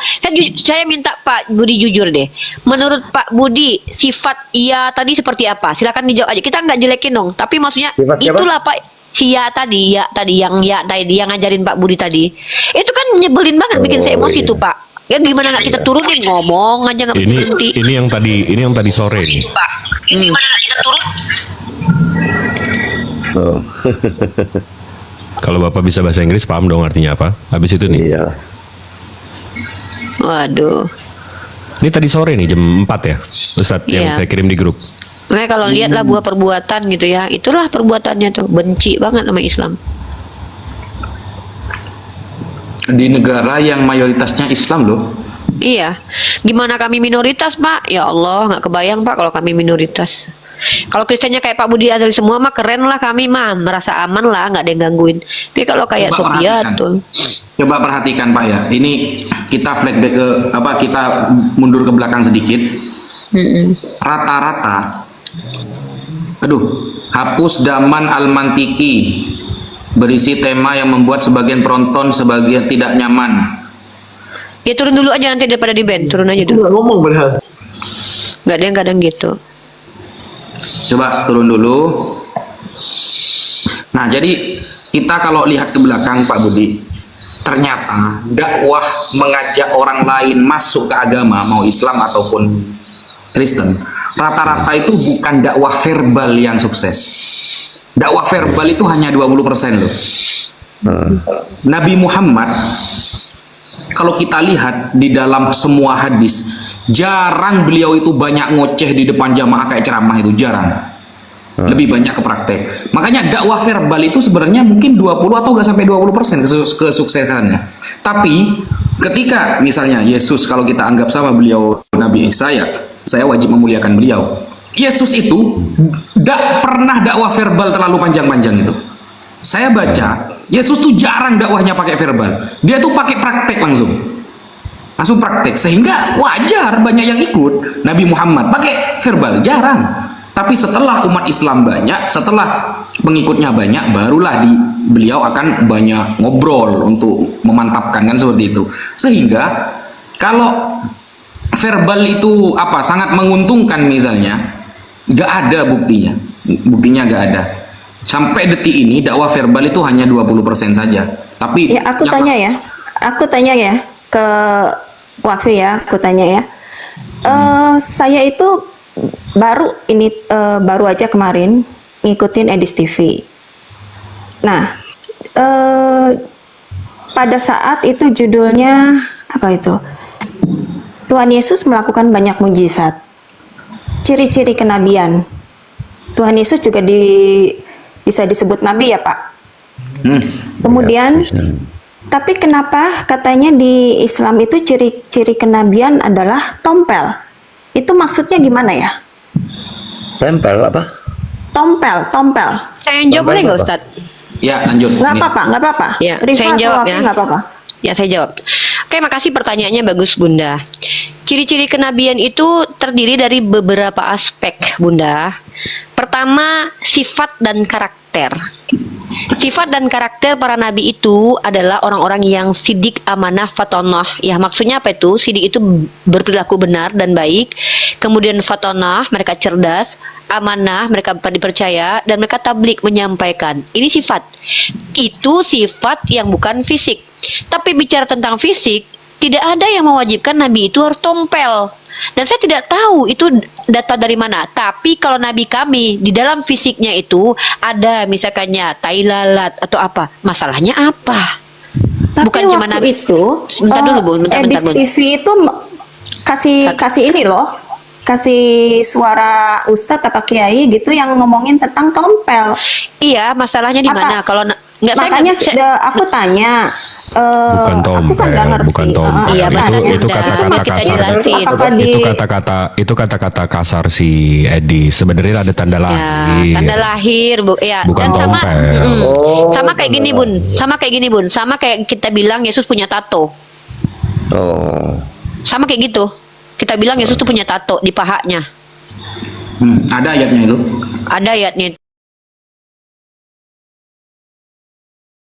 saya minta Pak Budi jujur deh. Menurut Pak Budi sifat ia tadi seperti apa? Silakan dijawab aja. Kita nggak jelekin dong. Tapi maksudnya Sifat siapa? itulah Pak. Si ya tadi yang ngajarin Pak Budi tadi. Itu kan nyebelin banget, bikin saya emosi tuh Pak. Ya gimana nggak kita turunin, ngomong aja nggak berhenti. Ini yang tadi sore nih. Gimana nggak kita turun? Oh. Kalau Bapak bisa bahasa Inggris paham dong artinya apa. Habis itu nih. Iya. Waduh. Ini tadi sore nih jam 4 ya, Ustadz, yang Iya. saya kirim di grup. Nah kalau lihatlah buah perbuatan gitu ya, itulah perbuatannya tuh, benci banget sama Islam. Di negara yang mayoritasnya Islam loh. Iya, gimana kami minoritas Pak? Ya Allah, nggak kebayang Pak kalau kami minoritas. Kalau Kristennya kayak Pak Budi Azali semua mah keren lah, kami mah merasa aman lah, nggak ada yang gangguin. Tapi kalau kayak Coba Sofiatul, Coba perhatikan Pak ya. Ini kita flashback ke kita mundur ke belakang sedikit. Rata-rata, hapus Daman Al-Mantiki berisi tema yang membuat sebagian penonton sebagian tidak nyaman. ya turun dulu aja nanti daripada di band, turun aja dulu. Nggak ngomong padahal. Nggak ada yang kadang gitu. Coba turun dulu. Nah, jadi kita kalau lihat ke belakang Pak Budi, ternyata dakwah mengajak orang lain masuk ke agama, mau Islam ataupun Kristen, rata-rata itu bukan dakwah verbal yang sukses. Dakwah verbal itu hanya 20% loh. Nabi Muhammad, kalau kita lihat di dalam semua hadis, jarang beliau itu banyak ngoceh di depan jamaah kayak ceramah, itu jarang. Lebih banyak ke praktek. Makanya dakwah verbal itu sebenarnya mungkin 20 atau nggak sampai 20% kesuksesannya. Tapi ketika misalnya Yesus, kalau kita anggap sama beliau Nabi Isa, ya saya wajib memuliakan beliau. Yesus itu tidak pernah dakwah verbal terlalu panjang-panjang itu. Saya baca Yesus tuh jarang dakwahnya pakai verbal. Dia tuh pakai praktek langsung praktek, sehingga wajar banyak yang ikut. Nabi Muhammad pakai verbal jarang. Tapi setelah umat Islam banyak, setelah pengikutnya banyak, barulah beliau akan banyak ngobrol untuk memantapkan, kan seperti itu. Sehingga kalau verbal itu sangat menguntungkan misalnya, nggak ada buktinya nggak ada. Sampai detik ini dakwah verbal itu hanya 20% saja. Tapi Ya, aku tanya ya ke Wafi ya, aku tanya ya. Saya itu baru aja kemarin ngikutin Edis TV. Nah, pada saat itu judulnya apa itu? Tuhan Yesus melakukan banyak mujizat. Ciri-ciri kenabian. Tuhan Yesus juga bisa disebut nabi ya, Pak? Kemudian tapi kenapa katanya di Islam itu ciri-ciri kenabian adalah tompel? Itu maksudnya gimana ya? Tempel apa? Tompel. Saya yang jawab boleh nggak Ustadz? Ya lanjut. Nggak apa-apa. Ya, Rifa saya yang atau jawab Wafi ya. nggak apa-apa. Ya, saya jawab. Oke, makasih pertanyaannya bagus Bunda. Ciri-ciri kenabian itu terdiri dari beberapa aspek Bunda. Pertama, sifat dan karakter. Sifat dan karakter para nabi itu adalah orang-orang yang sidik, amanah, fatonah. Ya, maksudnya apa itu? Sidik itu berperilaku benar dan baik. Kemudian fatonah, mereka cerdas. Amanah, mereka dipercaya. Dan mereka tablik, menyampaikan. Ini sifat. Itu sifat yang bukan fisik. Tapi bicara tentang fisik, tidak ada yang mewajibkan nabi itu harus tompel. Dan saya tidak tahu itu data dari mana. Tapi kalau nabi kami di dalam fisiknya itu ada misalkannya tai lalat atau apa. Masalahnya apa? Tapi Bukan cuma waktu nabi. itu Sebentar dulu, Bu. Bentar, Edis Bun. TV itu kasih ini loh, kasih suara ustadz apa kiai gitu yang ngomongin tentang tompel. Iya, masalahnya di Apa? mana? Kalau nggak Makanya aku tanya. Bukan Aku kan nggak tompel, ngerti. bukan tompel. Iya, benar, itu Bunda. kata-kata Kita kasar. jelasin. Apakah Itu kata-kata kasar si Edi. Sebenarnya ada tanda Ya, lahir. tanda lahir, Bu. Ya, Bukan dan sama tompel. sama kayak gini, Bun. Sama kayak gini, Bun. Sama kayak kita bilang Yesus punya tato. Oh. Sama kayak gitu. Kita bilang Yesus tuh punya tato di pahanya. Ada ayatnya itu. Ada ayatnya.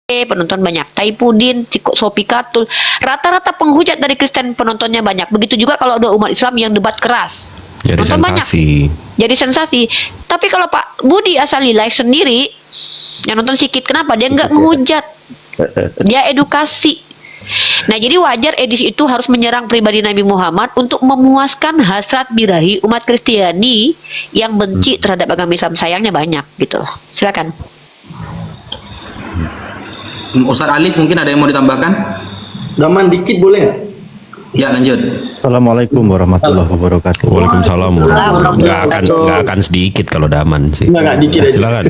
Penonton banyak. Taipudin, Sopi Katul. Rata-rata penghujat dari Kristen penontonnya banyak. Begitu juga kalau ada umat Islam yang debat keras. Jadi Nonton banyak. sensasi. Jadi sensasi. Tapi kalau Pak Budi Asali live sendiri, yang nonton sedikit, kenapa? Dia nggak menghujat. Dia edukasi. Nah, jadi wajar Edis itu harus menyerang pribadi Nabi Muhammad untuk memuaskan hasrat birahi umat Kristiani yang benci terhadap agama Islam. Sayangnya banyak gitu. Silakan. Ustaz Alif mungkin ada yang mau ditambahkan? Daman dikit boleh nggak? Ya, lanjut. Assalamualaikum warahmatullahi wabarakatuh. Waalaikumsalam. Waalaikumsalam. Nggak akan sedikit kalau daman sih. Nggak, dikit aja. Silakan.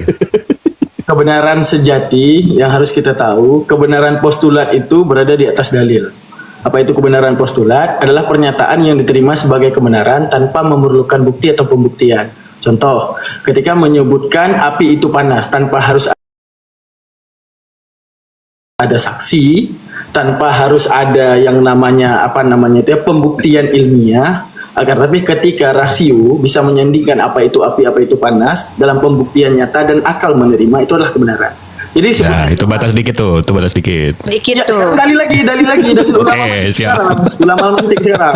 Kebenaran sejati yang harus kita tahu, kebenaran postulat itu berada di atas dalil. Apa itu kebenaran postulat? Adalah pernyataan yang diterima sebagai kebenaran tanpa memerlukan bukti atau pembuktian. Contoh, ketika menyebutkan api itu panas tanpa harus ada saksi, tanpa harus ada yang namanya pembuktian ilmiah, agar tapi ketika rasio bisa menyandingkan apa itu api, apa itu panas dalam pembuktian nyata dan akal menerima, itu adalah kebenaran. Jadi Nah, itu batas dikit tuh, itu batas dikit. Dikit ya, tuh. sekarang dalil lagi dari ulama mantik siap. sekarang. Ulama mantik sekarang.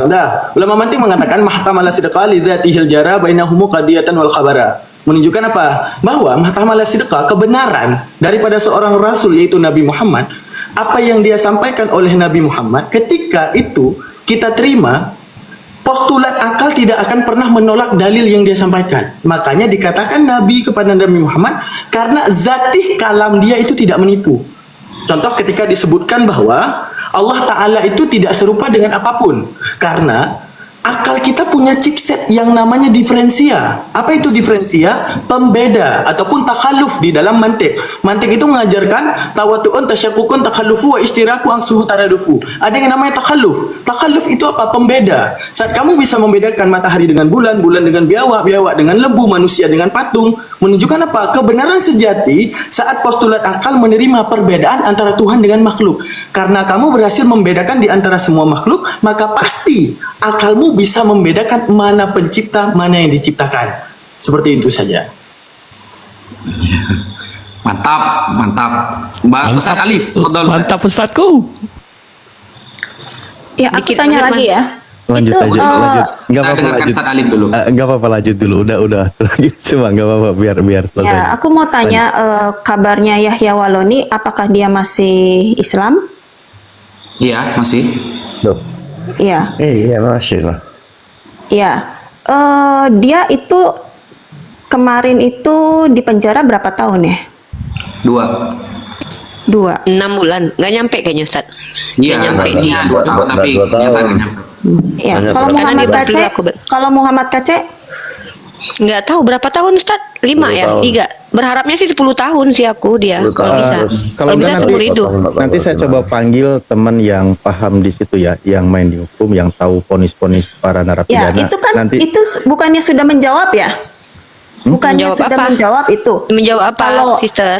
Ulama mantik mengatakan mahtamala sidqa li dzatihil jara bainahumu qadiyatan wal khabara. Menunjukkan apa? Bahwa mahtamala sidqa, kebenaran daripada seorang rasul yaitu Nabi Muhammad, apa yang dia sampaikan oleh Nabi Muhammad, ketika itu kita terima, postulat akal tidak akan pernah menolak dalil yang dia sampaikan. Makanya dikatakan Nabi kepada Nabi Muhammad karena zatih kalam dia itu tidak menipu. Contoh ketika disebutkan bahwa Allah Ta'ala itu tidak serupa dengan apapun. Karena akal kita punya chipset yang namanya diferensia. Apa itu diferensia? Pembeda ataupun takhalluf di dalam mantik. Mantik itu mengajarkan tawatu'un, tasyakukun, takhallufu, wa istiraku, angsuhu, taradufu. Ada yang namanya takhalluf. Takhalluf itu apa? Pembeda. Saat kamu bisa membedakan matahari dengan bulan, bulan dengan biawak, biawak dengan lembu, manusia dengan patung, menunjukkan apa? Kebenaran sejati saat postulat akal menerima perbedaan antara Tuhan dengan makhluk. Karena kamu berhasil membedakan di antara semua makhluk, maka pasti akalmu bisa membedakan mana pencipta, mana yang diciptakan. Seperti itu saja. Mantap, mantap. Mbak Ustaz Alif, betul, Ustaz. Mantap Ustadku. Ya, aku Dikit tanya menit, lagi ya. Lanjut Itu, lanjut. eh, Nggak apa-apa dengarkan lanjut. Ustaz Alif dulu. Nggak apa-apa lanjut dulu. Udah. Lanjut cuma nggak apa-apa biar selesai. Ya, aku mau tanya kabarnya Yahya Waloni, apakah dia masih Islam? Iya, masih. Loh. Iya. Iya masih lah. Iya. Dia itu kemarin itu di penjara berapa tahun ya? 2. 6 bulan. Nggak nyampe kayaknya, Ustaz. Iya, Nggak nyampe rasanya dia. 2 tahun tapi Dua tahun. ternyata nggak nyampe. Iya. Hanya Kalau berapa? Muhammad Karena dia Kace, berperilaku, kalau Muhammad Kace, Nggak tahu berapa tahun, Ustaz? 5 ya? 10 tahun. 3. Berharapnya sih 10 tahun sih aku dia. 10 Kalau tahun. bisa. Terus, Kalau bisa nanti- seumur hidup. Nanti saya coba panggil teman yang paham di situ ya, yang main di hukum, yang tahu vonis-vonis para ya narapidana. itu kan nanti itu bukannya sudah menjawab ya? Bukannya Menjawab sudah apa? menjawab itu. Menjawab apa, sister?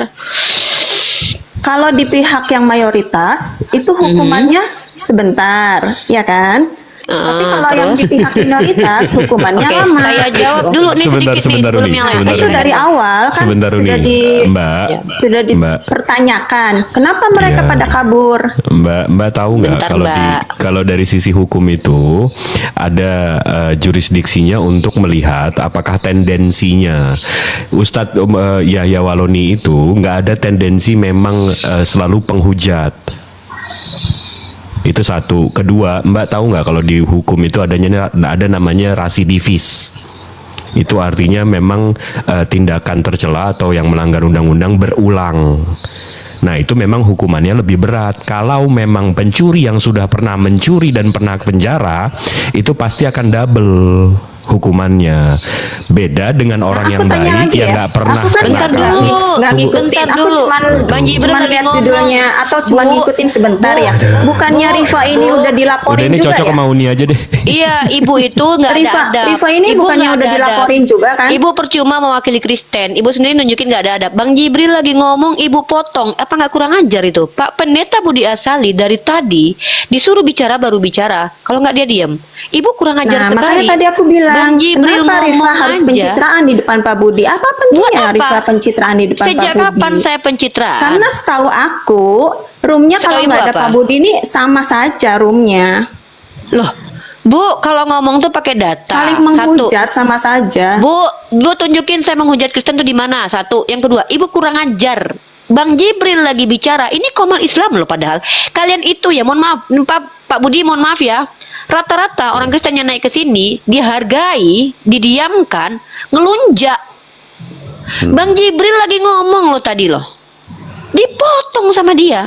Kalau di pihak yang mayoritas itu hukumannya sebentar, ya kan? Tapi kalau yang terus? di pihak minoritas hukumannya Oke, lama. saya jawab dulu nih Sebentar, sedikit sebentar, nih sebelum Uni, yang lain. sebentar, Itu Uni. dari awal kan Sebentar, sudah Uni. di Mbak, sudah Mbak. dipertanyakan. Kenapa mereka Iya. pada kabur? Mbak tahu nggak Bentar, kalau Mbak. kalau dari sisi hukum itu ada jurisdiksinya untuk melihat apakah tendensinya Ustadz Yahya Waloni itu nggak ada tendensi memang selalu penghujat. Itu satu. Kedua, Mbak tahu nggak kalau di hukum itu ada namanya rasidivis. Itu artinya memang tindakan tercela atau yang melanggar undang-undang berulang. Nah, itu memang hukumannya lebih berat. Kalau memang pencuri yang sudah pernah mencuri dan pernah ke penjara, itu pasti akan double hukumannya. Beda dengan orang yang tanya baik lagi yang ya. nggak pernah Aku kan kena Bentar kasus. dulu. nggak ngikutin. Bentar Aku dulu. cuman Bang Jibril lagi lihat ngomong. judulnya atau cuma Bu, ngikutin sebentar ya. Bukannya Bu, Rifa ini Bu. udah dilaporin Udah ini juga cocok ya? sama Uni aja deh. Iya, ibu itu nggak ada Rifa, adab. Rifa ini Ibu bukannya nggak udah ada adab. dilaporin juga kan? Ibu percuma mewakili Kristen. Ibu sendiri nunjukin nggak ada adab. Bang Jibril lagi ngomong, ibu potong. Apa nggak kurang ajar itu? Pak Pendeta Budi Asali dari tadi disuruh bicara baru bicara. Kalau nggak dia diam. Ibu kurang ajar Nah, sekali. makanya tadi aku bilang, Bang Jibril kenapa Rifa ngomong harus aja. pencitraan di depan Pak Budi? Apa pentingnya Buat apa? Rifa pencitraan di depan Sejak Pak Budi? kapan saya pencitraan? Karena setahu aku, roomnya Setahu kalau ibu nggak ada apa? Pak Budi ini sama saja roomnya. Loh, Bu, kalau ngomong tuh pakai data. Saling Satu. menghujat sama saja. Bu tunjukin saya menghujat Kristen tuh di mana? Satu. Yang kedua, Ibu kurang ajar. Bang Jibril lagi bicara. Ini komal Islam loh padahal. Kalian itu ya, mohon maaf, Pak Budi, mohon maaf ya. Rata-rata orang Kristen yang naik ke sini dihargai, didiamkan, ngelunjak. Bang Jibril lagi ngomong loh tadi loh. Dipotong sama dia.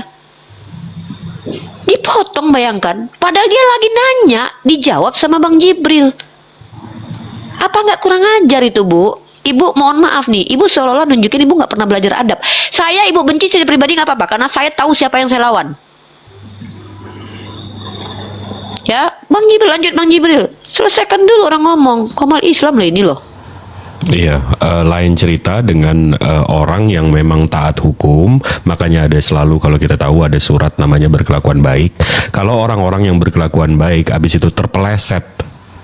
Dipotong, bayangkan. Padahal dia lagi nanya, dijawab sama Bang Jibril. Apa nggak kurang ajar itu, Bu? Ibu mohon maaf nih, ibu seolah-olah nunjukin ibu nggak pernah belajar adab. Saya ibu benci saya pribadi nggak apa-apa, karena saya tahu siapa yang saya lawan. Ya, Bang Jibril, lanjut Bang Jibril. Selesaikan dulu orang ngomong. Komal Islam loh ini loh. Iya, lain cerita dengan orang yang memang taat hukum, makanya ada selalu kalau kita tahu ada surat namanya berkelakuan baik. Kalau orang-orang yang berkelakuan baik, abis itu terpeleset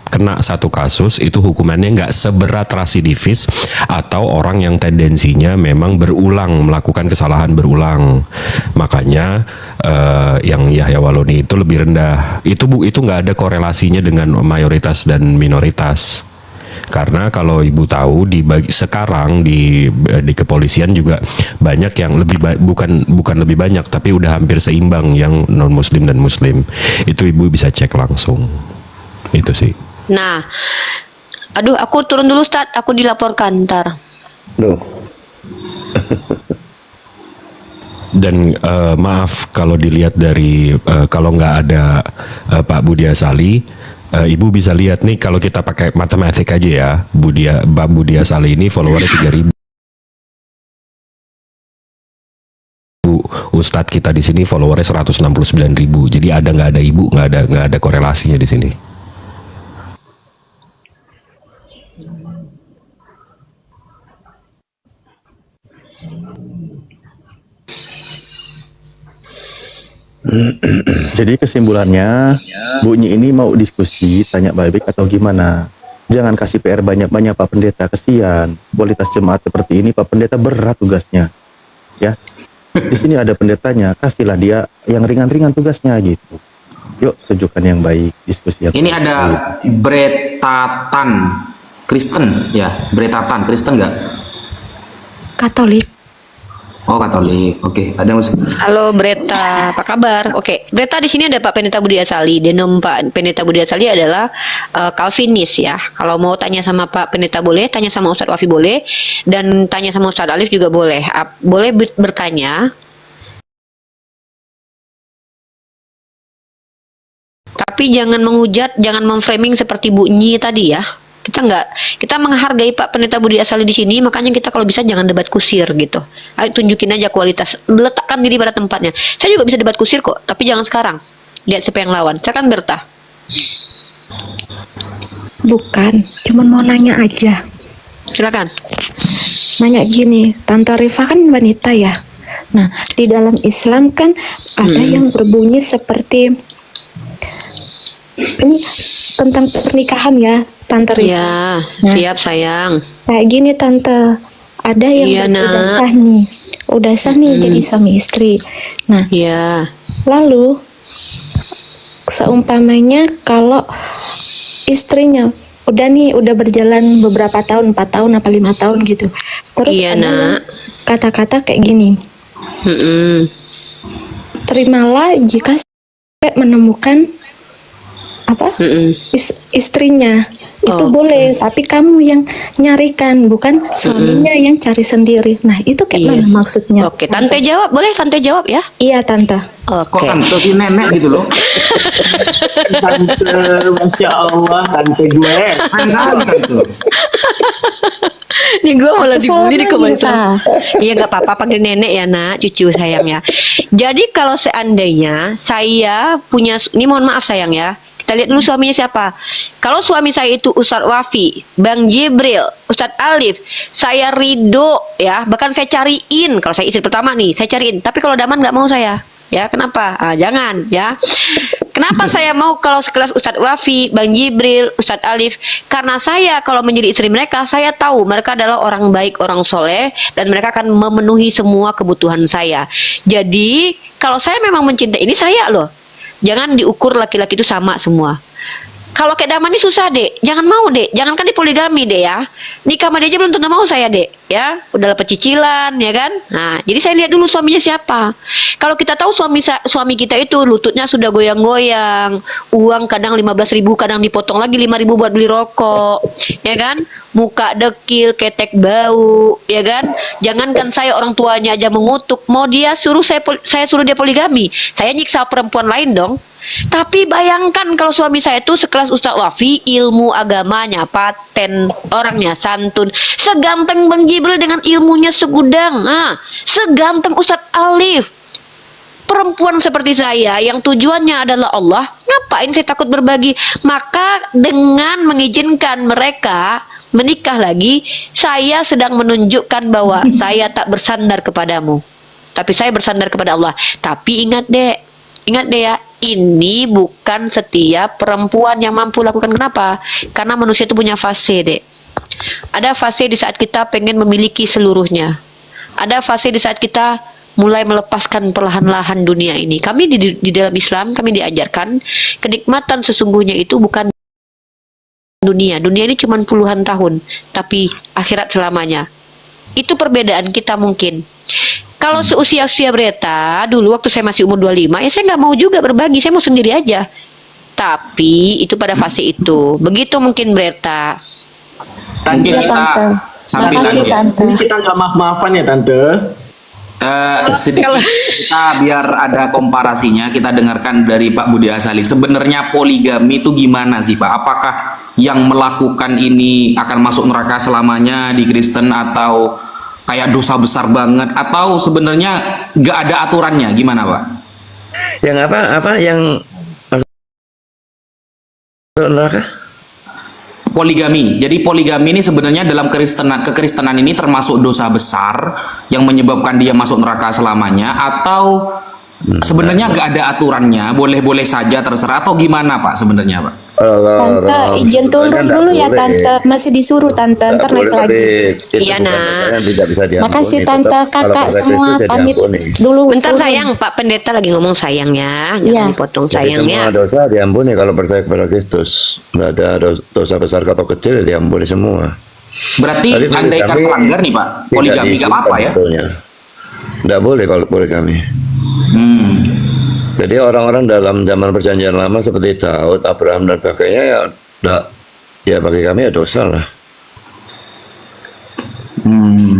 kena satu kasus, itu hukumannya nggak seberat rasidivis atau orang yang tendensinya memang berulang melakukan kesalahan berulang. Makanya yang Yahya Waloni itu lebih rendah. Itu nggak ada korelasinya dengan mayoritas dan minoritas. Karena kalau ibu tahu sekarang di kepolisian juga banyak yang bukan lebih banyak tapi udah hampir seimbang yang non muslim dan muslim. Itu ibu bisa cek langsung. Itu sih. Nah, aduh aku turun dulu Ustaz, aku dilaporkan ntar. Duh. Dan maaf kalau dilihat dari kalau nggak ada Pak Budi Asali, ibu bisa lihat nih kalau kita pakai matematik aja ya, Pak Budi Asali ini followernya 3.000. Ustadz kita di sini followernya 169.000. Jadi ada nggak ada ibu, nggak ada korelasinya di sini. Jadi kesimpulannya, Bunyi ini mau diskusi, tanya baik-baik atau gimana? Jangan kasih PR banyak-banyak Pak Pendeta, kesian. Kualitas jemaat seperti ini Pak Pendeta berat tugasnya. Ya. Di sini ada pendetanya, kasihlah dia yang ringan-ringan tugasnya gitu. Yuk tunjukkan yang baik, diskusi yang Ini baik. ada Bretatan Kristen ya, Bretatan Kristen nggak? Katolik. Oh Katolik, oke. Ada musik. Halo Breta, apa kabar? Oke, Breta di sini ada Pak Pendeta Budi Asali. Denom Pak Pendeta Budi Asali adalah Calvinis ya. Kalau mau tanya sama Pak Pendeta boleh, tanya sama Ustadz Wafi boleh, dan tanya sama Ustadz Alif juga boleh. Boleh bertanya. Tapi jangan menghujat, jangan memframing seperti Bu Nyi tadi ya. Kita menghargai Pak Pendeta Budi Asali di sini, makanya kita kalau bisa jangan debat kusir gitu. Ayo tunjukin aja kualitas, letakkan diri pada tempatnya. Saya juga bisa debat kusir kok, tapi jangan sekarang. Lihat siapa yang lawan. Saya kan Berta. Bukan, cuman mau nanya aja. Silakan. Nanya gini, Tante Rifa kan wanita ya. Nah, di dalam Islam kan ada yang berbunyi seperti Ini tentang pernikahan ya, Tante Rifa. Ya, siap sayang. Kayak gini Tante, ada yang Iya, udah Nak. sah nih, udah sah nih jadi suami istri. Nah, Ya. lalu seumpamanya kalau istrinya udah berjalan beberapa tahun, 4 tahun apa 5 tahun gitu. Terus Iya, ada yang Nak. kata-kata kayak gini. Terimalah jika sampai menemukan apa? Istrinya. Itu boleh, tapi kamu yang nyarikan, bukan suaminya yang cari sendiri. Nah, itu kayak mana maksudnya? Oke, Tante jawab, boleh Tante jawab ya? Iya, Tante. Kok Oke. tante si nenek gitu loh. Tante, masya Allah, tante gue. Nih gue malah Aku dibully di salah komunitas. lagi, Iya nggak apa-apa, panggil nenek ya nak, cucu sayang ya. Jadi kalau seandainya saya punya, ini mohon maaf sayang ya, kita lihat dulu suaminya siapa. Kalau suami saya itu Ustadz Wafi, Bang Jibril, Ustadz Alif, saya ridho ya, bahkan saya cariin. Kalau saya istri pertama nih, saya cariin. Tapi kalau Daman nggak mau saya, ya kenapa? Jangan ya. Kenapa saya mau kalau sekelas Ustadz Wafi, Bang Jibril, Ustadz Alif? Karena saya kalau menjadi istri mereka, saya tahu mereka adalah orang baik, orang soleh, dan mereka akan memenuhi semua kebutuhan saya. Jadi, kalau saya memang mencintai ini, saya loh. Jangan diukur laki-laki itu sama semua. Kalau kayak Daman ini susah dek, jangan mau dek, jangankan di poligami dek ya. Nikah sama dia aja belum tentu mau saya dek, ya. Udah dapat cicilan ya kan. Nah, jadi saya lihat dulu suaminya siapa. Kalau kita tahu suami kita itu lututnya sudah goyang-goyang, uang kadang 15.000, kadang dipotong lagi 5.000 buat beli rokok, ya kan. Muka dekil, ketek bau, ya kan. Jangankan saya orang tuanya aja mengutuk, mau dia suruh saya suruh dia poligami, saya nyiksa perempuan lain dong. Tapi bayangkan kalau suami saya itu sekelas Ustadz Wafi, ilmu agamanya paten, orangnya santun, seganteng Bang Jibril dengan ilmunya segudang, seganteng Ustadz Alif. Perempuan seperti saya yang tujuannya adalah Allah, ngapain saya takut berbagi? Maka dengan mengizinkan mereka menikah lagi, saya sedang menunjukkan bahwa saya tak bersandar kepadamu, tapi saya bersandar kepada Allah. Tapi ingat deh ya, ini bukan setiap perempuan yang mampu lakukan. Kenapa? Karena manusia itu punya fase dek. Ada fase di saat kita pengen memiliki seluruhnya. Ada fase di saat kita mulai melepaskan perlahan-lahan dunia ini. Kami di dalam Islam, kami diajarkan kenikmatan sesungguhnya itu bukan dunia. Dunia ini cuma puluhan tahun, tapi akhirat selamanya. Itu perbedaan kita mungkin. Kalau seusia-usia Breta, dulu waktu saya masih umur 25, ya saya nggak mau juga berbagi, saya mau sendiri aja. Tapi itu pada fase itu. Begitu mungkin Breta. Tante Iya, kita Tante. sambil Makasih, lagi. Tante. Ini kita nggak maaf-maafan ya tante. Sedikit kita biar ada komparasinya, kita dengarkan dari Pak Budi Asali. Sebenarnya poligami itu gimana sih Pak? Apakah yang melakukan ini akan masuk neraka selamanya di Kristen, atau kayak dosa besar banget, atau sebenarnya gak ada aturannya, gimana Pak? Yang apa yang masuk neraka? Poligami. Jadi poligami ini sebenarnya dalam kekristenan ini termasuk dosa besar yang menyebabkan dia masuk neraka selamanya, atau sebenarnya gak ada aturannya, boleh-boleh saja terserah, atau gimana Pak sebenarnya Pak? Tante, izin turun dulu ya Tante, masih disuruh Tante, ntar naik lagi. Iya nak. Makasih Tante, kakak semua pamit dulu. Bentar turun. sayang, Pak Pendeta lagi ngomong sayang ya, Iya. jangan dipotong Jadi sayangnya. semua dosa diampuni kalau percaya kepada Kristus. Nggak ada dosa besar atau kecil, diampuni semua. Berarti Tapi andaikan poligami melanggar nih Pak, tidak poligami gak apa-apa ya? sebetulnya. Nggak boleh kalau poligami. Jadi orang-orang dalam zaman perjanjian lama seperti Daud, Abraham dan sebagainya ya bagi kami ya dosa lah.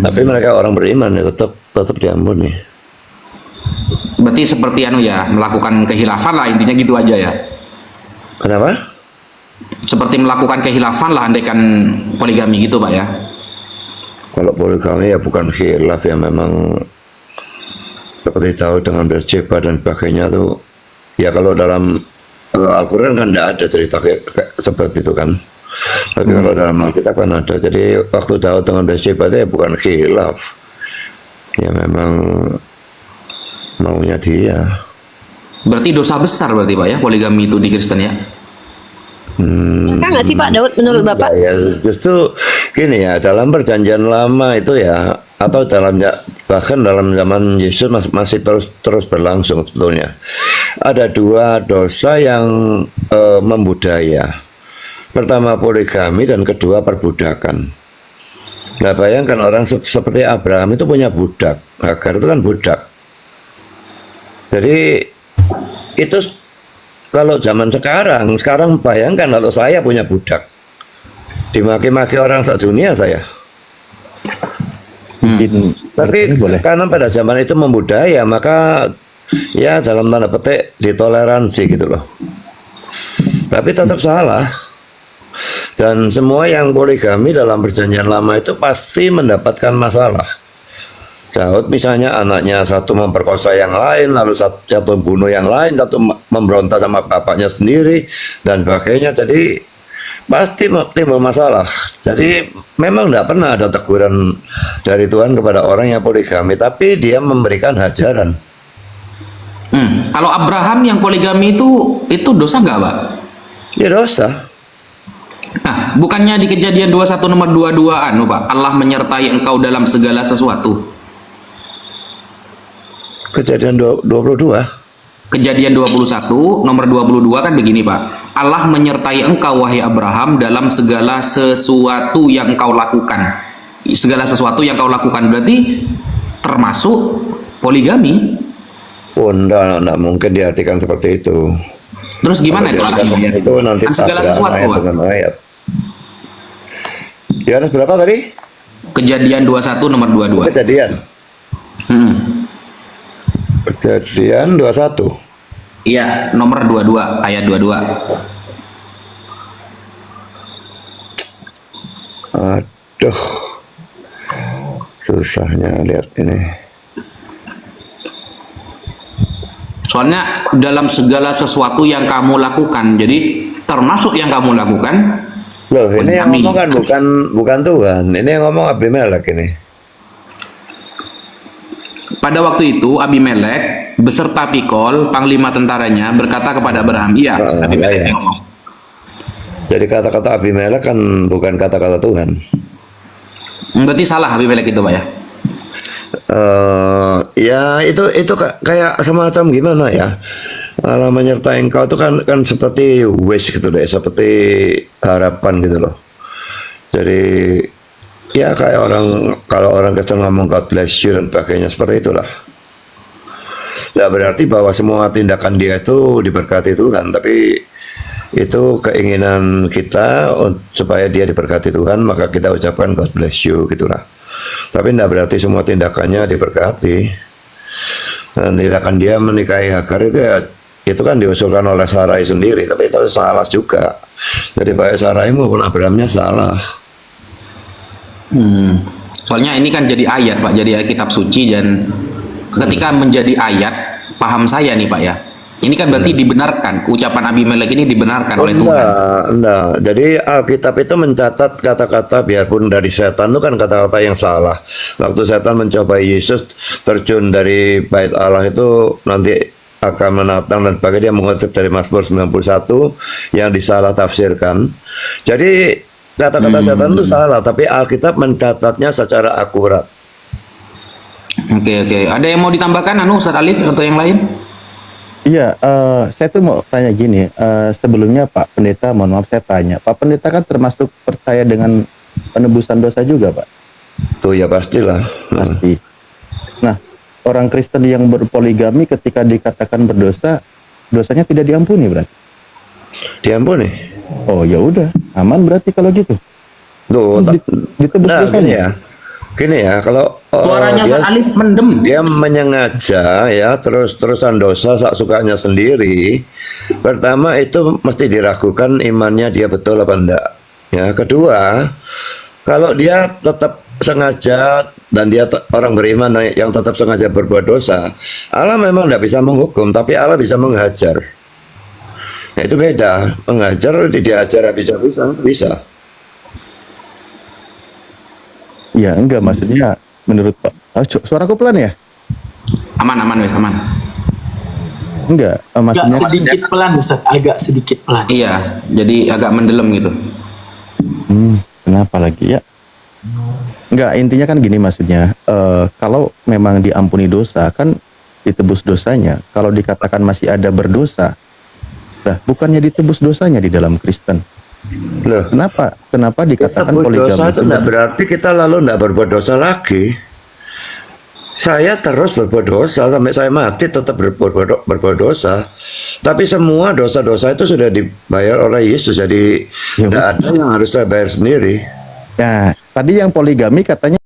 Tapi mereka orang beriman ya tetap diampuni. Berarti seperti ya, melakukan kehilafan lah, intinya gitu aja ya. Kenapa? Seperti melakukan kehilafan lah andaikan poligami gitu Pak ya. Kalau poligami ya bukan khilaf, ya memang seperti tahu dengan Bathsheba dan sebagainya tuh ya. Kalau dalam Al-Quran kan tidak ada cerita kayak seperti itu kan, tapi kalau dalam Alkitab kan ada. Jadi waktu Daud dengan Bathsheba itu ya bukan khilaf, ya memang maunya dia. Berarti dosa besar berarti Pak ya, poligami itu di Kristen ya? Kan nggak sih Pak Daud menurut Bapak? Ya, justru gini ya, dalam perjanjian lama itu ya, atau bahkan dalam zaman Yesus masih terus berlangsung sebetulnya. Ada dua dosa yang membudaya. Pertama poligami dan kedua perbudakan. Nah bayangkan orang seperti Abraham itu punya budak. Hagar itu kan budak. Jadi itu kalau zaman sekarang bayangkan kalau saya punya budak, dimaki-maki orang sedunia saya. Tapi karena pada zaman itu membudaya, maka ya dalam tanda petik ditoleransi gitu loh. Tapi tetap salah. Dan semua yang poligami dalam perjanjian lama itu pasti mendapatkan masalah. Daud misalnya anaknya satu memperkosa yang lain, lalu satu bunuh yang lain, satu memberontak sama bapaknya sendiri dan sebagainya. Jadi pasti timbul masalah. Jadi memang tidak pernah ada teguran dari Tuhan kepada orang yang poligami, tapi dia memberikan hajaran. Kalau Abraham yang poligami itu dosa nggak, Pak? Ya dosa. Nah, bukannya di Kejadian 21 nomor 22 Pak, Allah menyertai engkau dalam segala sesuatu. Kejadian 22. Kejadian 21 nomor 22 kan begini Pak. Allah menyertai engkau wahai Abraham dalam segala sesuatu yang engkau lakukan. Segala sesuatu yang engkau lakukan berarti termasuk poligami. Oh, enggak mungkin diartikan seperti itu. Terus gimana itu artinya? Itu nanti segala sesuatu ayat dengan ayat. Ya, berapa tadi? Kejadian 21 nomor 22. Kejadian. Kejadian 21. Iya, nomor 22, ayat 22. Aduh. Susahnya lihat ini. Soalnya dalam segala sesuatu yang kamu lakukan, jadi termasuk yang kamu lakukan. Loh, ini yang ngomong kan bukan Tuhan. Ini yang ngomong Abimelek ini. Pada waktu itu Abimelek beserta Pikol, panglima tentaranya, berkata kepada Abraham, iya, Abimelek yang ngomong. Jadi kata-kata Abimelek kan bukan kata-kata Tuhan. Berarti salah Abimelek itu Pak ya? Ya itu kayak semacam gimana ya, Allah menyertai engkau itu kan seperti wish gitu deh, seperti harapan gitu loh. Jadi ya kayak kalau orang Kristen ngomong God bless you dan sebagainya, seperti itulah. Nah berarti bahwa semua tindakan dia itu diberkati Tuhan, tapi itu keinginan kita supaya dia diberkati Tuhan, maka kita ucapkan God bless you gitulah. Tapi tidak berarti semua tindakannya diberkati. Dan tindakan dia menikahi Hagar itu kan diusulkan oleh Sarai sendiri, tapi itu salah juga. Jadi baik Sarai maupun Abrahamnya salah. Soalnya ini kan jadi ayat Pak, jadi ayat kitab suci, dan ketika menjadi ayat, paham saya nih Pak ya, ini kan berarti dibenarkan, ucapan Abimelek ini dibenarkan oleh Tuhan. Enggak. Jadi Alkitab itu mencatat kata-kata biarpun dari setan itu kan kata-kata yang salah. Waktu setan mencoba Yesus terjun dari bait Allah itu nanti akan menatang dan sebagainya, dia mengutip dari Mazmur 91 yang disalah tafsirkan. Jadi kata-kata setan itu salah, tapi Alkitab mencatatnya secara akurat. Oke. Ada yang mau ditambahkan Ustaz Alif atau yang lain? Iya, saya tuh mau tanya gini, sebelumnya Pak Pendeta, mohon maaf saya tanya, Pak Pendeta kan termasuk percaya dengan penebusan dosa juga Pak? Tuh ya pastilah. Pasti. Nah, orang Kristen yang berpoligami ketika dikatakan berdosa, dosanya tidak diampuni berarti? Diampuni. Oh ya udah, aman berarti kalau gitu. Tuh, ditebus dosanya ya. Gini ya, kalau suaranya Ustaz Alif mendem, dia menyengaja ya terus-terusan dosa sak sukanya sendiri. Pertama itu mesti diragukan imannya dia betul apa enggak. Ya, kedua, kalau dia tetap sengaja dan dia orang beriman yang tetap sengaja berbuat dosa, Allah memang tidak bisa menghukum, tapi Allah bisa menghajar. Nah, itu beda. Menghajar diajar bisa. Ya enggak, maksudnya menurut Pak, suaraku pelan ya? Aman. Enggak, Agak maksudnya sedikit pelan Ustaz, agak sedikit pelan. Iya, jadi agak mendelem gitu. Kenapa lagi ya? Enggak, intinya kan gini maksudnya, kalau memang diampuni dosa kan ditebus dosanya. Kalau dikatakan masih ada berdosa, nah bukannya ditebus dosanya di dalam Kristen. Loh, Kenapa dikatakan tebus poligami dosa itu enggak berarti kita lalu enggak berbuat dosa lagi. Saya terus berbuat dosa sampai saya mati tetap berbuat dosa. Tapi semua dosa-dosa itu sudah dibayar oleh Yesus. Jadi tidak ada yang harus saya bayar sendiri. Nah, tadi yang poligami katanya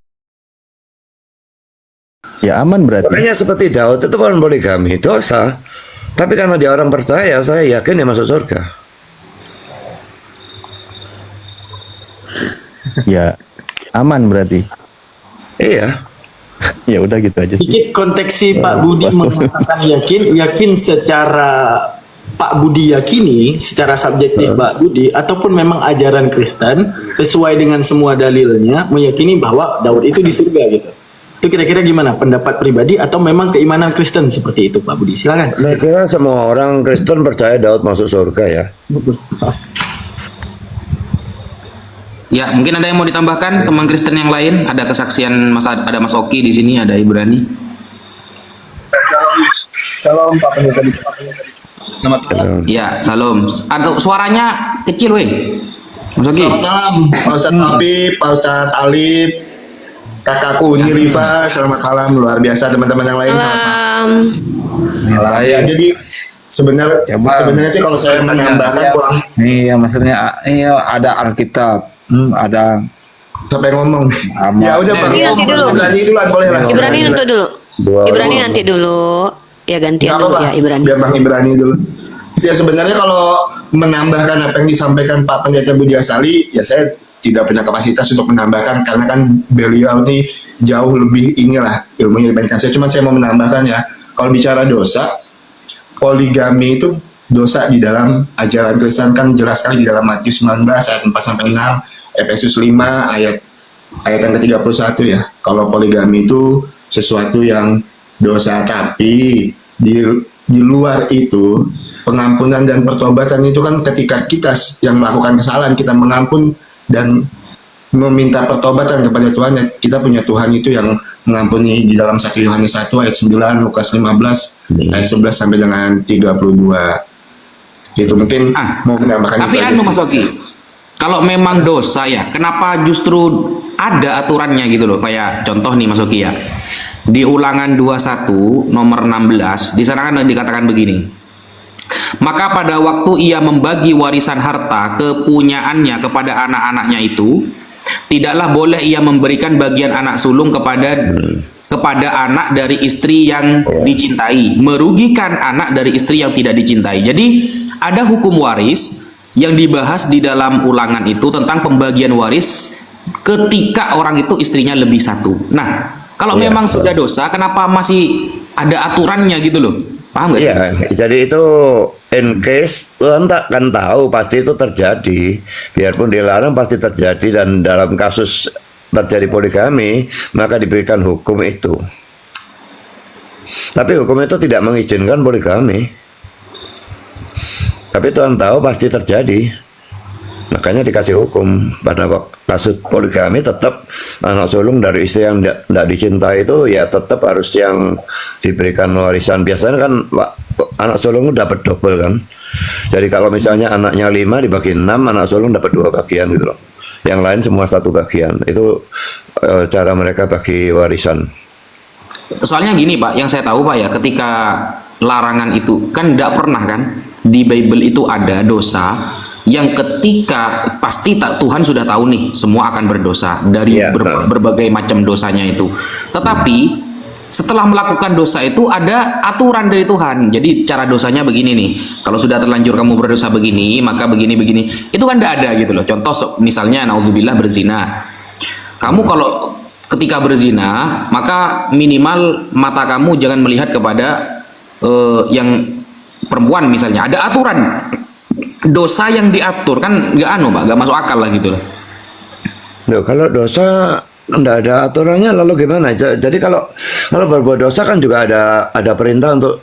ya aman berarti. Makanya seperti Daud itu bukan poligami, dosa. Tapi karena dia orang percaya, saya yakin dia masuk surga. Ya aman berarti. Iya. Ya udah gitu aja sih. Sedikit konteks si Pak Budi mengatakan yakin secara Pak Budi yakini, secara subjektif Pak Budi, ataupun memang ajaran Kristen sesuai dengan semua dalilnya meyakini bahwa Daud itu di surga gitu. Itu kira-kira gimana pendapat pribadi atau memang keimanan Kristen seperti itu Pak Budi? Silakan. Saya kira semua orang Kristen percaya Daud masuk surga ya. Ya, mungkin ada yang mau ditambahkan teman Kristen yang lain? Ada kesaksian ada Mas Oki di sini, ada Ibrani. Salam Pak Pendeta. Selamat malam. Ya, salam. Ada suaranya kecil, weh. Mas Oki. Selamat malam Pak Ustadz Habib, Pak Ustadz Alif, kakakku Uni Riva. Selamat malam, luar biasa teman-teman yang lain. Selamat malam. Ya, jadi sebenarnya sih kalau saya menambahkan kurang. Iya, maksudnya ada Alkitab, ada sampai ngomong. Ya udah Pak. Nanti dulu. Ibrani dulu boleh lah. Ibrani nanti dulu. Ibrani nanti dulu. Ya gantian dulu ya Ibrani. Biar Bang Ibrani dulu. Ya sebenarnya kalau menambahkan apa yang disampaikan Pak Pendeta Budi Asali, ya saya tidak punya kapasitas untuk menambahkan karena kan beliau ini jauh lebih inilah ilmunya dibandingkan saya. Cuma saya mau menambahkan ya, kalau bicara dosa, poligami itu dosa di dalam ajaran Kristen kan jelas sekali di dalam Matius 19 ayat 4 sampai 6, Efesus 5 ayat yang ke-31 ya. Kalau poligami itu sesuatu yang dosa, tapi di luar itu pengampunan dan pertobatan itu kan ketika kita yang melakukan kesalahan kita mengampun dan meminta pertobatan kepada Tuhan, ya, kita punya Tuhan itu yang mengampuni di dalam 1 Yohanes 1 ayat 9, Lukas 15 ayat 11 sampai dengan 32. Itu mungkin mau menambahkan. Tapi Mas Oki, kalau memang dosa ya, kenapa justru ada aturannya gitu loh? Kayak contoh nih Mas Oki ya, di Ulangan 21 nomor 16 di sana kan dikatakan begini. Maka pada waktu ia membagi warisan harta kepunyaannya kepada anak-anaknya itu, tidaklah boleh ia memberikan bagian anak sulung kepada anak dari istri yang dicintai, merugikan anak dari istri yang tidak dicintai. Jadi ada hukum waris yang dibahas di dalam Ulangan itu tentang pembagian waris ketika orang itu istrinya lebih satu. Nah, kalau memang sudah dosa, kenapa masih ada aturannya gitu loh? Paham gak sih? Iya, jadi itu in case Tuhan takkan tahu pasti itu terjadi, biarpun dilarang pasti terjadi, dan dalam kasus terjadi poligami maka diberikan hukum itu. Tapi hukum itu tidak mengizinkan poligami. Tapi Tuhan tahu pasti terjadi, makanya dikasih hukum. Pada kasus poligami tetap anak sulung dari istri yang tidak dicintai itu ya tetap harus yang diberikan warisan. Biasanya kan anak sulung dapat double kan. Jadi kalau misalnya anaknya 5 dibagi 6, anak sulung dapat 2 bagian gitu loh. Yang lain semua 1 bagian. Itu cara mereka bagi warisan. Soalnya gini Pak, yang saya tahu Pak ya, ketika larangan itu kan tidak pernah kan di Bible itu ada dosa yang ketika pasti Tuhan sudah tahu nih semua akan berdosa dari berbagai macam dosanya itu. Tetapi setelah melakukan dosa itu ada aturan dari Tuhan. Jadi cara dosanya begini nih. Kalau sudah terlanjur kamu berdosa begini, maka begini. Itu kan tidak ada gitu loh. Contoh misalnya naudzubillah berzina. Kamu kalau ketika berzina, maka minimal mata kamu jangan melihat kepada yang perempuan misalnya. Ada aturan. Dosa yang diatur kan nggak masuk akal lah gitu loh. Loh, kalau dosa nggak ada aturannya lalu gimana? Jadi kalau berbuat dosa kan juga ada perintah untuk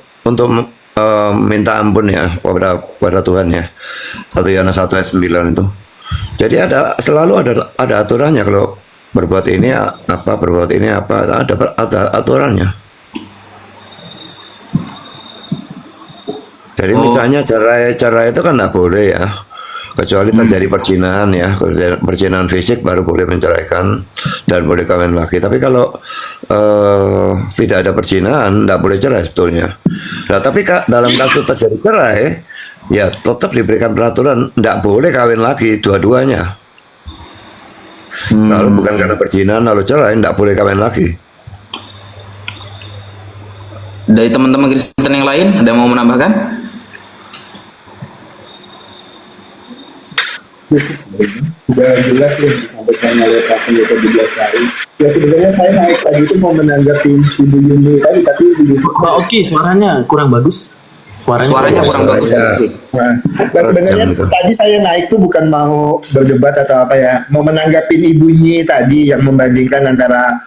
minta ampun ya kepada Tuhan ya. 1 Yohanes 1 ayat 9 itu. Jadi selalu ada aturannya, kalau berbuat ini apa, berbuat ini apa, ada aturannya. Jadi misalnya cerai itu kan nggak boleh ya, kecuali terjadi perzinahan ya, perzinahan fisik baru boleh menceraikan dan boleh kawin lagi. Tapi kalau tidak ada perzinahan, nggak boleh cerai sebetulnya. Nah, tapi dalam kasus terjadi cerai, ya tetap diberikan peraturan nggak boleh kawin lagi dua-duanya. Lalu bukan karena perzinahan lalu cerai, nggak boleh kawin lagi. Dari teman-teman Kristen yang lain, ada yang mau menambahkan? Sudah jelas ya disampaikan oleh Pak Pendeta Budiasari. Ya sebenarnya saya naik tadi itu mau menanggapi Ibu Yuni tadi, tapi Oke, suaranya kurang bagus. Suaranya kurang bagus. Nah, sebenarnya tadi saya naik tuh bukan mau berdebat atau apa ya, mau menanggapi Ibu Yuni tadi yang membandingkan antara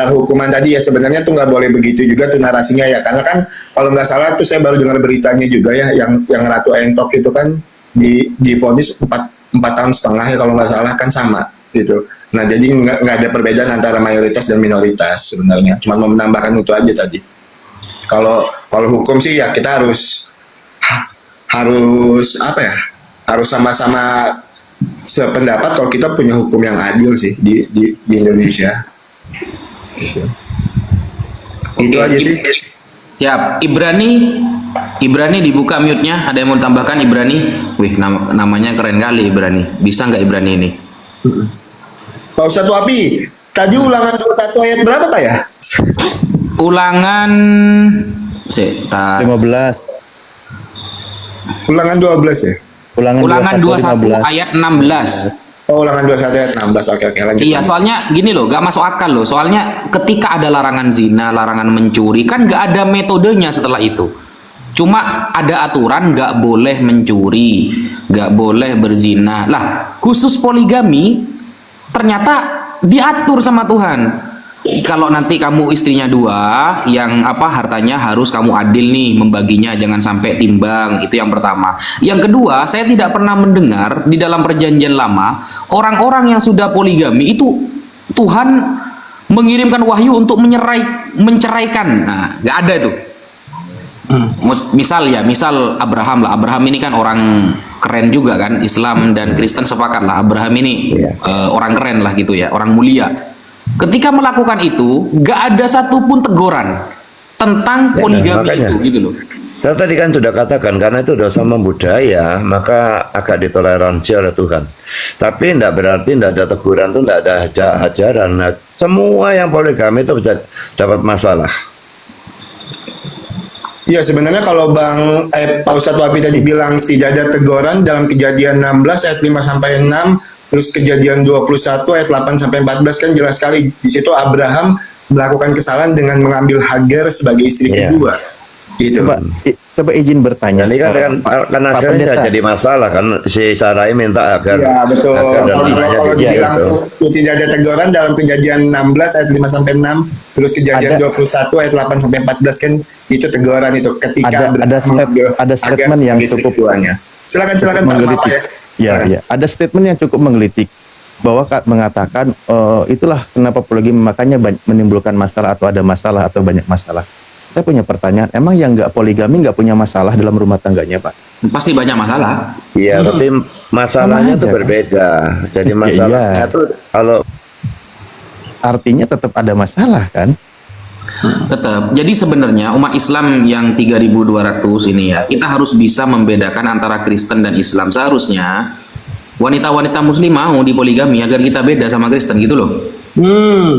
hukuman tadi ya. Sebenarnya tuh nggak boleh begitu juga tuh narasinya ya, karena kan kalau nggak salah tuh saya baru dengar beritanya juga ya, yang Ratu Entok itu kan divonis 4 tahun setengah ya kalau nggak salah, kan sama gitu. Nah jadi nggak ada perbedaan antara mayoritas dan minoritas sebenarnya, cuma mau menambahkan itu aja tadi. Kalau hukum sih ya kita harus apa ya, harus sama-sama sependapat kalau kita punya hukum yang adil sih di Indonesia. Itu aja sih. Siap. Ibrani dibuka mute-nya. Ada yang mau tambahkan Ibrani? Wih, namanya keren kali Ibrani. Bisa nggak Ibrani ini? Pak Ustadz Wapi, tadi ulangan 21 ayat berapa Pak ya? Ulangan 15. Ulangan 12 ya? Ulangan 21 ayat 16. Oh, ulangan 21 ayat 16. Oke, lanjut. Iya, soalnya gini loh, gak masuk akal loh. Soalnya ketika ada larangan zina, larangan mencuri, kan gak ada metodenya setelah itu. Cuma ada aturan gak boleh mencuri, gak boleh berzina. Lah, khusus poligami ternyata diatur sama Tuhan. Kalau nanti kamu istrinya 2, yang hartanya harus kamu adil nih membaginya, jangan sampai timbang. Itu yang pertama. Yang kedua, saya tidak pernah mendengar di dalam perjanjian lama orang-orang yang sudah poligami itu Tuhan mengirimkan wahyu untuk menceraikan. Nah, nggak ada itu. Misal Abraham lah. Abraham ini kan orang keren juga kan, Islam dan Kristen sepakat lah Abraham ini orang keren lah gitu ya, orang mulia. Ketika melakukan itu, gak ada satupun teguran tentang poligami itu, gitu loh. Saya tadi kan sudah katakan, karena itu dosa membudaya, maka agak ditoleransi oleh Tuhan. Tapi tidak berarti tidak ada teguran, itu tidak ada ajaran. Nah, semua yang poligami itu bisa dapat masalah. Iya, sebenarnya kalau Pak Ustadz Wapi tadi bilang tidak ada teguran dalam Kejadian 16 ayat 5 sampai 6. Terus Kejadian 21 ayat 8 sampai 14 kan jelas sekali di situ Abraham melakukan kesalahan dengan mengambil Hagar sebagai istri kedua. Gitu. Coba izin bertanya. Ini kan akhirnya jadi masalah kan, si Sarai minta Hagar. Ya betul. Kalau dibilang gitu. tidak ada teguran dalam Kejadian 16 ayat 5 sampai 6, terus Kejadian 21 ayat 8 sampai 14 kan itu teguran itu ketika ada statement yang cukup Silakan Pak. Ya, ada statement yang cukup menggelitik bahwa mengatakan itulah kenapa poligami makanya menimbulkan masalah atau ada masalah atau banyak masalah. Saya punya pertanyaan, emang yang nggak poligami nggak punya masalah dalam rumah tangganya, Pak? Pasti banyak masalah. Iya, tapi masalahnya itu berbeda. Jadi masalahnya itu kalau artinya tetap ada masalah kan? Tetap. Jadi sebenarnya umat Islam yang 3.200 ini ya, kita harus bisa membedakan antara Kristen dan Islam. Seharusnya wanita-wanita muslim mau dipoligami agar kita beda sama Kristen gitu loh.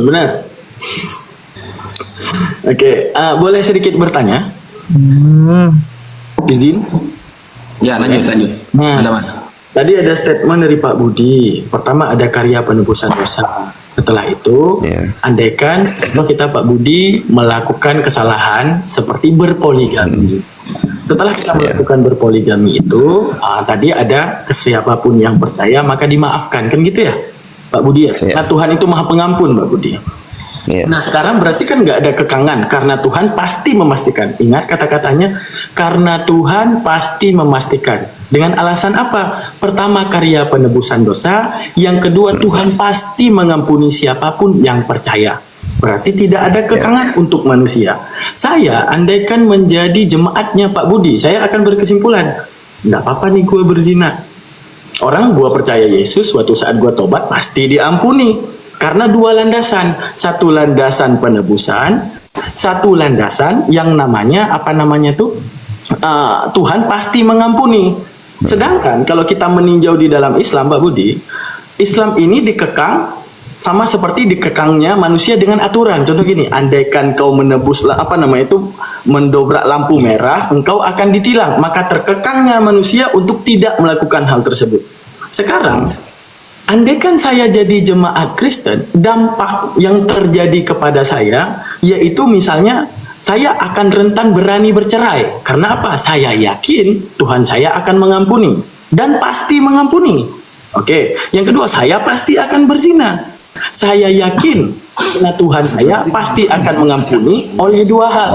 Benar. Oke, boleh sedikit bertanya? Izin? Ya, lanjut. Ada mana? Tadi ada statement dari Pak Budi. Pertama ada karya penebusan dosa. Setelah itu, andaikan kita Pak Budi melakukan kesalahan seperti berpoligami. Setelah kita melakukan berpoligami itu, tadi ada ke siapapun yang percaya maka dimaafkan, kan gitu ya, Pak Budi ya? Nah Tuhan itu Maha Pengampun, Pak Budi. Iya. Nah sekarang berarti kan nggak ada kekangan karena Tuhan pasti memastikan. Ingat kata-katanya, karena Tuhan pasti memastikan. Dengan alasan apa? Pertama, karya penebusan dosa. Yang kedua, Tuhan pasti mengampuni siapapun yang percaya. Berarti tidak ada kekangan untuk manusia. Saya andaikan menjadi jemaatnya Pak Budi, saya akan berkesimpulan, nggak apa-apa nih gue berzina. Orang gue percaya Yesus, suatu saat gue tobat pasti diampuni. Karena dua landasan, satu landasan penebusan, satu landasan yang namanya apa namanya tuh Tuhan pasti mengampuni. Sedangkan kalau kita meninjau di dalam Islam, Pak Budi, Islam ini dikekang sama seperti dikekangnya manusia dengan aturan. Contoh gini, andaikan kau menebus apa namanya itu mendobrak lampu merah, engkau akan ditilang. Maka terkekangnya manusia untuk tidak melakukan hal tersebut. Sekarang andaikan saya jadi jemaat Kristen, dampak yang terjadi kepada saya yaitu misalnya saya akan rentan berani bercerai. Karena apa? Saya yakin Tuhan saya akan mengampuni dan pasti mengampuni. Oke, yang kedua, saya pasti akan berzina. Saya yakin karena Tuhan saya pasti akan mengampuni oleh dua hal.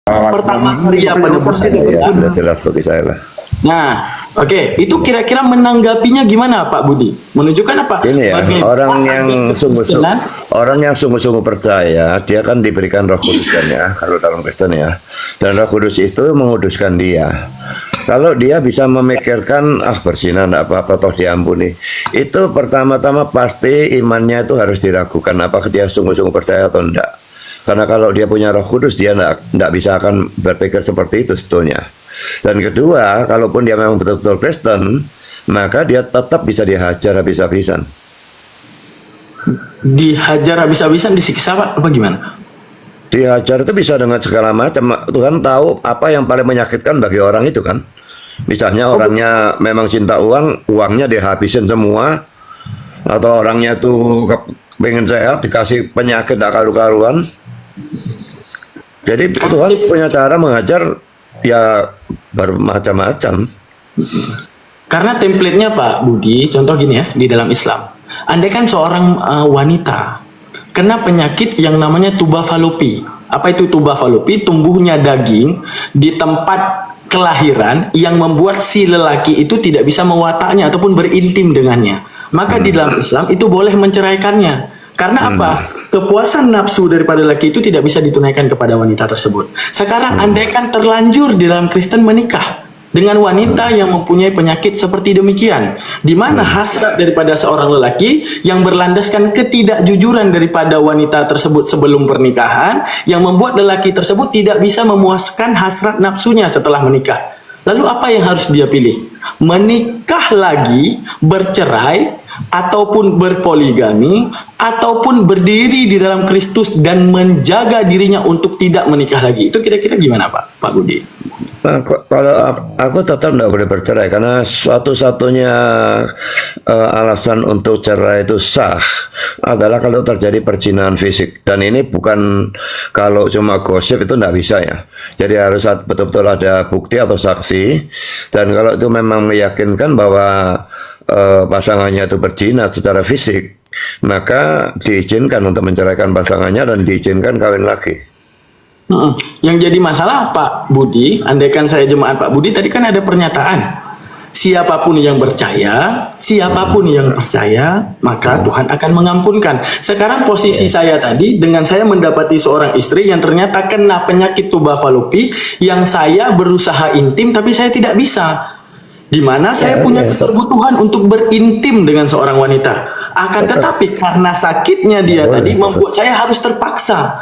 Pertama, karya penebusan. Ya, sudah jelas bagi saya lah. Nah, oke, itu kira-kira menanggapinya gimana Pak Budi? Menunjukkan apa? Ini ya, orang yang sungguh-sungguh percaya, dia kan diberikan Roh Kudus kan ya, kalau dalam Kristen ya. Dan Roh Kudus itu menguduskan dia. Kalau dia bisa memikirkan, berzina enggak apa-apa toh diampuni. Itu pertama-tama pasti imannya itu harus diragukan apakah dia sungguh-sungguh percaya atau enggak. Karena kalau dia punya Roh Kudus, dia enggak bisa akan berpikir seperti itu sebetulnya. Dan kedua, kalaupun dia memang betul-betul Kristen, maka dia tetap bisa dihajar habis-habisan. Dihajar habis-habisan, disiksa Pak? Apa gimana? Dihajar itu bisa dengan segala macam. Tuhan tahu apa yang paling menyakitkan bagi orang itu kan. Misalnya orangnya memang cinta uang, uangnya dihabisin semua. Atau orangnya tuh pengen sehat, dikasih penyakit tak karu-karuan. Jadi Tuhan punya cara mengajar ya bermacam-macam. Karena template-nya Pak Budi, contoh gini ya, di dalam Islam. Andaikan seorang wanita kena penyakit yang namanya tuba falopi. Apa itu tuba falopi? Tumbuhnya daging di tempat kelahiran yang membuat si lelaki itu tidak bisa mewataknya ataupun berintim dengannya. Maka di dalam Islam itu boleh menceraikannya. Karena apa? Kepuasan nafsu daripada laki itu tidak bisa ditunaikan kepada wanita tersebut. Sekarang andaikan terlanjur di dalam Kristen menikah dengan wanita yang mempunyai penyakit seperti demikian, di mana hasrat daripada seorang lelaki yang berlandaskan ketidakjujuran daripada wanita tersebut sebelum pernikahan, yang membuat lelaki tersebut tidak bisa memuaskan hasrat nafsunya setelah menikah. Lalu apa yang harus dia pilih? Menikah lagi, bercerai, ataupun berpoligami, ataupun berdiri di dalam Kristus dan menjaga dirinya untuk tidak menikah lagi. Itu kira-kira gimana Pak Budi? Nah, kalau aku tetap tidak boleh bercerai karena satu-satunya alasan untuk cerai itu sah adalah kalau terjadi perzinahan fisik, dan ini bukan kalau cuma gosip itu tidak bisa ya. Jadi harus betul-betul ada bukti atau saksi, dan kalau itu memang meyakinkan bahwa pasangannya itu berzina secara fisik, maka diizinkan untuk menceraikan pasangannya dan diizinkan kawin lagi. Yang jadi masalah Pak Budi, andaikan saya jemaat Pak Budi, tadi kan ada pernyataan siapapun yang percaya, maka Tuhan akan mengampunkan. Sekarang posisi saya tadi dengan saya mendapati seorang istri yang ternyata kena penyakit tuba falopi, yang saya berusaha intim tapi saya tidak bisa. Di mana saya punya keterbutuhan untuk berintim dengan seorang wanita. Akan tetapi karena sakitnya dia tadi membuat saya harus terpaksa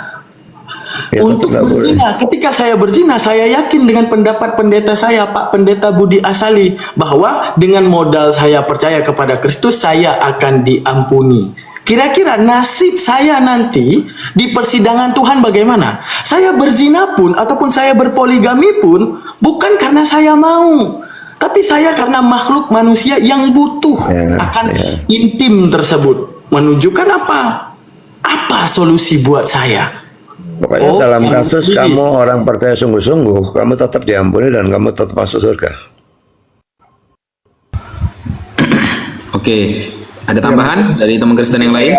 untuk berzina. Ketika saya berzina, saya yakin dengan pendapat pendeta saya, Pak Pendeta Budi Asali, bahwa dengan modal saya percaya kepada Kristus, saya akan diampuni. Kira-kira nasib saya nanti di persidangan Tuhan bagaimana? Saya berzina pun ataupun saya berpoligami pun bukan karena saya mau, tapi saya karena makhluk manusia yang butuh akan intim tersebut. Menunjukkan apa? Apa solusi buat saya? Pokoknya dalam kasus kamu orang percaya sungguh-sungguh, kamu tetap diampuni dan kamu tetap masuk surga. Oke, ada tambahan dari teman Kristen yang lain?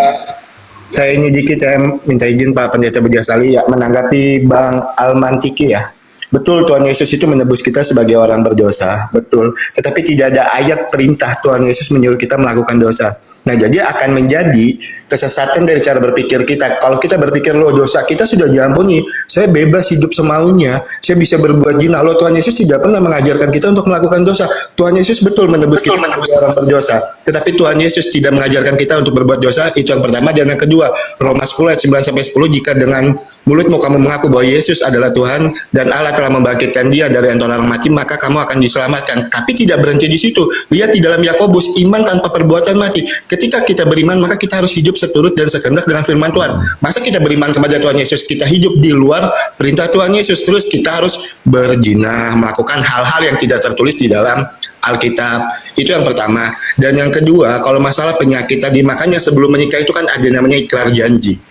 Saya ini dikit ya, minta izin Pak Pendeta Bujasali ya menanggapi Bang Almantiki ya. Betul Tuhan Yesus itu menebus kita sebagai orang berdosa, betul. Tetapi tidak ada ayat perintah Tuhan Yesus menyuruh kita melakukan dosa. Nah, jadi akan menjadi kesesatan dari cara berpikir kita. Kalau kita berpikir, loh dosa kita sudah diampuni, saya bebas hidup semaunya, saya bisa berbuat zina. Loh Tuhan Yesus tidak pernah mengajarkan kita untuk melakukan dosa. Tuhan Yesus betul menebus kita sebagai orang berdosa. Tetapi Tuhan Yesus tidak mengajarkan kita untuk berbuat dosa, itu yang pertama. Dan yang kedua, Roma 10 ayat 9-10, jika dengan mulutmu kamu mengaku bahwa Yesus adalah Tuhan dan Allah telah membangkitkan dia dari antara orang mati, maka kamu akan diselamatkan. Tapi tidak berhenti di situ. Lihat di dalam Yakobus, iman tanpa perbuatan mati. Ketika kita beriman, maka kita harus hidup seturut dan sekehendak dengan firman Tuhan. Masa kita beriman kepada Tuhan Yesus, kita hidup di luar perintah Tuhan Yesus, terus kita harus berzina, melakukan hal-hal yang tidak tertulis di dalam Alkitab. Itu yang pertama. Dan yang kedua, kalau masalah penyakit tadi, makanya sebelum menikah itu kan ada namanya ikrar janji.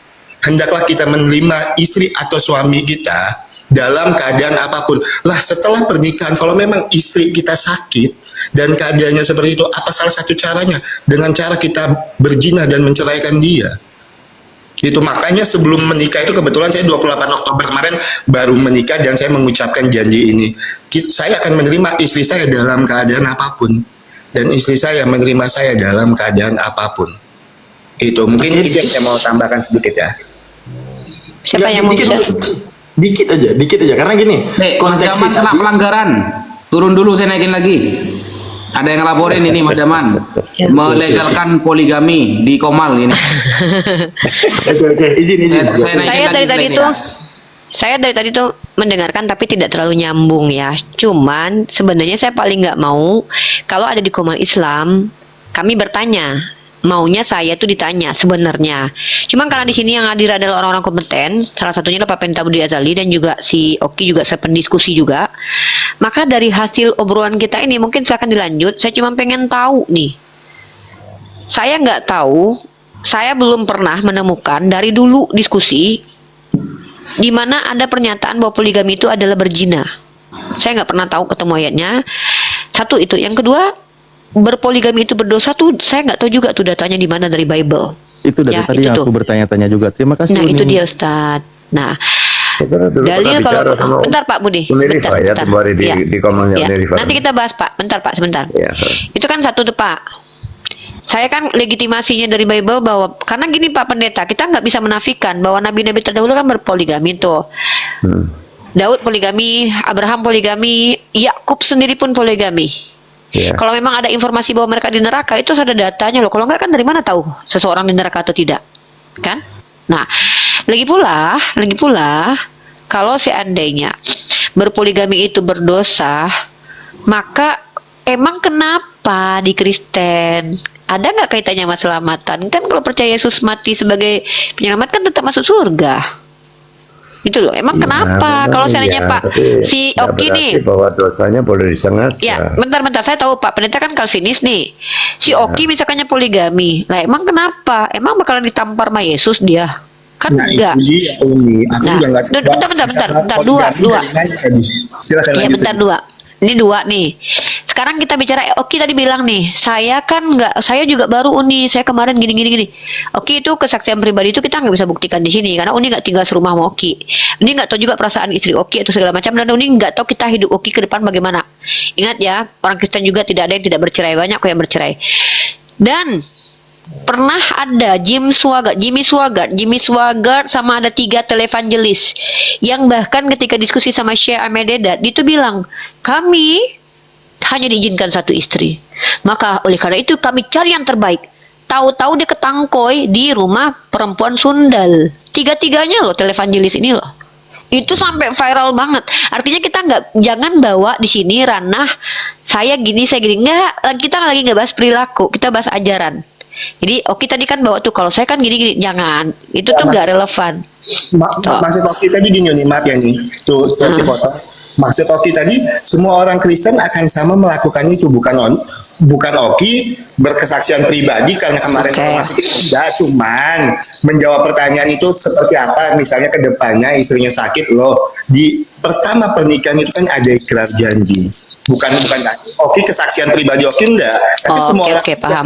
Hendaklah kita menerima istri atau suami kita dalam keadaan apapun. Lah setelah pernikahan, kalau memang istri kita sakit dan keadaannya seperti itu, apa salah satu caranya? Dengan cara kita berzina dan menceraikan dia. Itu makanya sebelum menikah itu, kebetulan saya 28 Oktober kemarin baru menikah dan saya mengucapkan janji ini. Saya akan menerima istri saya dalam keadaan apapun. Dan istri saya menerima saya dalam keadaan apapun. Itu mungkin itu yang saya mau tambahkan sedikit ya. Siapa yang mau bicara? Dikit aja. Karena gini, Mas Daman kena pelanggaran. Turun dulu, saya naikin lagi. Ada yang laporin ini Mas Daman, melegalkan poligami di Komal ini. Oke, izin. Saya dari tadi tuh mendengarkan tapi tidak terlalu nyambung ya. Cuman sebenarnya saya paling nggak mau kalau ada di Komal Islam kami bertanya. Maunya saya tuh ditanya sebenarnya. Cuman karena di sini yang hadir adalah orang-orang kompeten, salah satunya adalah Pak Pendeta Budi Azali dan juga si Oki juga saya pendiskusi juga. Maka dari hasil obrolan kita ini mungkin saya akan dilanjut. Saya cuma pengen tahu nih. Saya nggak tahu, saya belum pernah menemukan dari dulu diskusi di mana ada pernyataan bahwa poligami itu adalah berzina. Saya nggak pernah tahu ketemu ayatnya. Satu itu, yang kedua, berpoligami itu berdosa tuh saya nggak tahu juga tuh datanya di mana dari Bible. Itu dari Ya, tadi itu yang tuh. aku bertanya-tanya juga. Terima kasih. Nah Uni. itu dia Ustadz. Nah Dulu dalil pernah bicara sama kalau bentar Pak Budi, Uni Rifa ya, tempoh hari di, Ya. di komalnya Ya. Uni Rifa. Nanti kita bahas Pak. Bentar Pak, sebentar. Ya. Itu kan satu tuh Pak. Saya kan legitimasinya dari Bible bahwa karena gini Pak Pendeta, kita nggak bisa menafikan bahwa nabi-nabi terdahulu kan berpoligami tuh. Daud poligami, Abraham poligami, Yakub sendiri pun poligami. Kalau memang ada informasi bahwa mereka di neraka, itu ada datanya loh. Kalau enggak kan dari mana tahu seseorang di neraka atau tidak, kan? Nah, lagi pula, kalau seandainya berpoligami itu berdosa, maka emang kenapa di Kristen ada nggak kaitannya sama selamatan? Kan kalau percaya Yesus mati sebagai penyelamat kan tetap masuk surga. Gitu loh. Emang kenapa? Kalau seandainya Pak si Oki nih, bahwa dosanya boleh disengaja. ya, bentar, saya tahu Pak Pendeta kan Calvinis nih. Si Oki misalkannya poligami. Lah emang kenapa? Emang bakalan ditampar sama Yesus dia? Kan enggak. Itu dia, Umi. Aku Nah, juga nggak tahu. bentar, dua. Silakan Iya, lanjut. bentar dua. Ini dua nih. Sekarang kita bicara Oki tadi bilang nih, saya kan nggak, saya juga baru Uni, saya kemarin gini. Oki itu kesaksian pribadi itu kita nggak bisa buktikan di sini karena Uni nggak tinggal serumah sama Oki. Uni nggak tahu juga perasaan istri Oki atau segala macam dan Uni nggak tahu kita hidup Oki ke depan bagaimana. Ingat ya, orang Kristen juga tidak ada yang tidak bercerai, banyak kok yang bercerai. Dan pernah ada Jimmy Swaggart sama ada 3 televangelis yang bahkan ketika diskusi sama Syekh Ahmed Dedat dia tuh bilang kami hanya diizinkan 1 istri, maka oleh karena itu kami cari yang terbaik. Tahu-tahu dia ketangkoi di rumah perempuan sundal, 3-tiganya loh televangelis ini loh. Itu sampai viral banget. Artinya kita jangan bawa di sini ranah saya gini nggak, kita lagi nggak bahas perilaku, kita bahas ajaran. Jadi Oki tadi kan bawa tuh kalau saya kan gini, jangan. Itu tuh nggak relevan. Maksud Oki tadi gini nih, maaf ya nih. Tuh dipotong. Maksud Oki tadi semua orang Kristen akan sama melakukan itu, bukan Oki berkesaksian pribadi karena kemarin tidak, cuman menjawab pertanyaan itu seperti apa, misalnya ke depannya istrinya sakit loh. Di pertama pernikahan itu kan ada ikrar janji. bukan Oki kesaksian pribadi Oki enggak, tapi Oh, semua oke, orang oke, paham.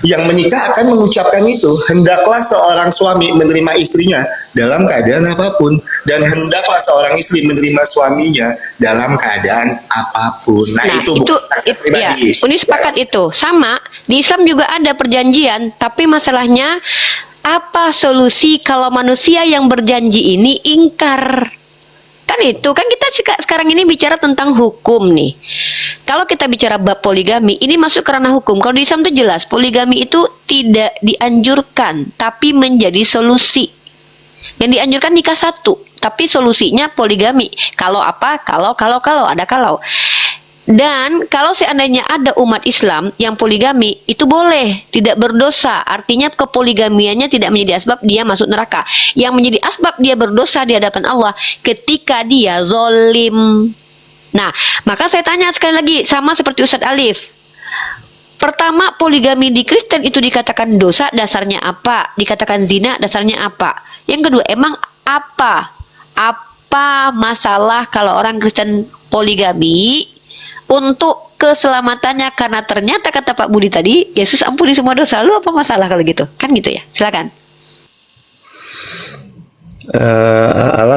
yang menikah akan mengucapkan itu. Hendaklah seorang suami menerima istrinya dalam keadaan apapun, dan hendaklah seorang istri menerima suaminya dalam keadaan apapun. Nah, itu bukan kesaksian ya, pribadi. Uni sepakat itu. Sama, di Islam juga ada perjanjian, tapi masalahnya apa solusi kalau manusia yang berjanji ini ingkar? Kan itu, kan kita sekarang ini bicara tentang hukum nih. Kalau kita bicara bab poligami, ini masuk ke ranah hukum. Kalau di Islam itu jelas, poligami itu tidak dianjurkan, tapi menjadi solusi. Yang dianjurkan nikah satu, tapi solusinya poligami. Kalau apa? Kalau ada kalau. Dan kalau seandainya ada umat Islam yang poligami, itu boleh, tidak berdosa. Artinya kepoligamiannya tidak menjadi asbab dia masuk neraka. Yang menjadi asbab dia berdosa di hadapan Allah ketika dia zolim. Nah, maka saya tanya sekali lagi, sama seperti Ustadz Alif. Pertama, poligami di Kristen itu dikatakan dosa, dasarnya apa? Dikatakan zina, dasarnya apa? Yang kedua, emang apa? Apa masalah kalau orang Kristen poligami untuk keselamatannya? Karena ternyata kata Pak Budi tadi, Yesus ampuni semua dosa. Lu apa masalah kalau gitu? Kan gitu ya. Silakan. Allah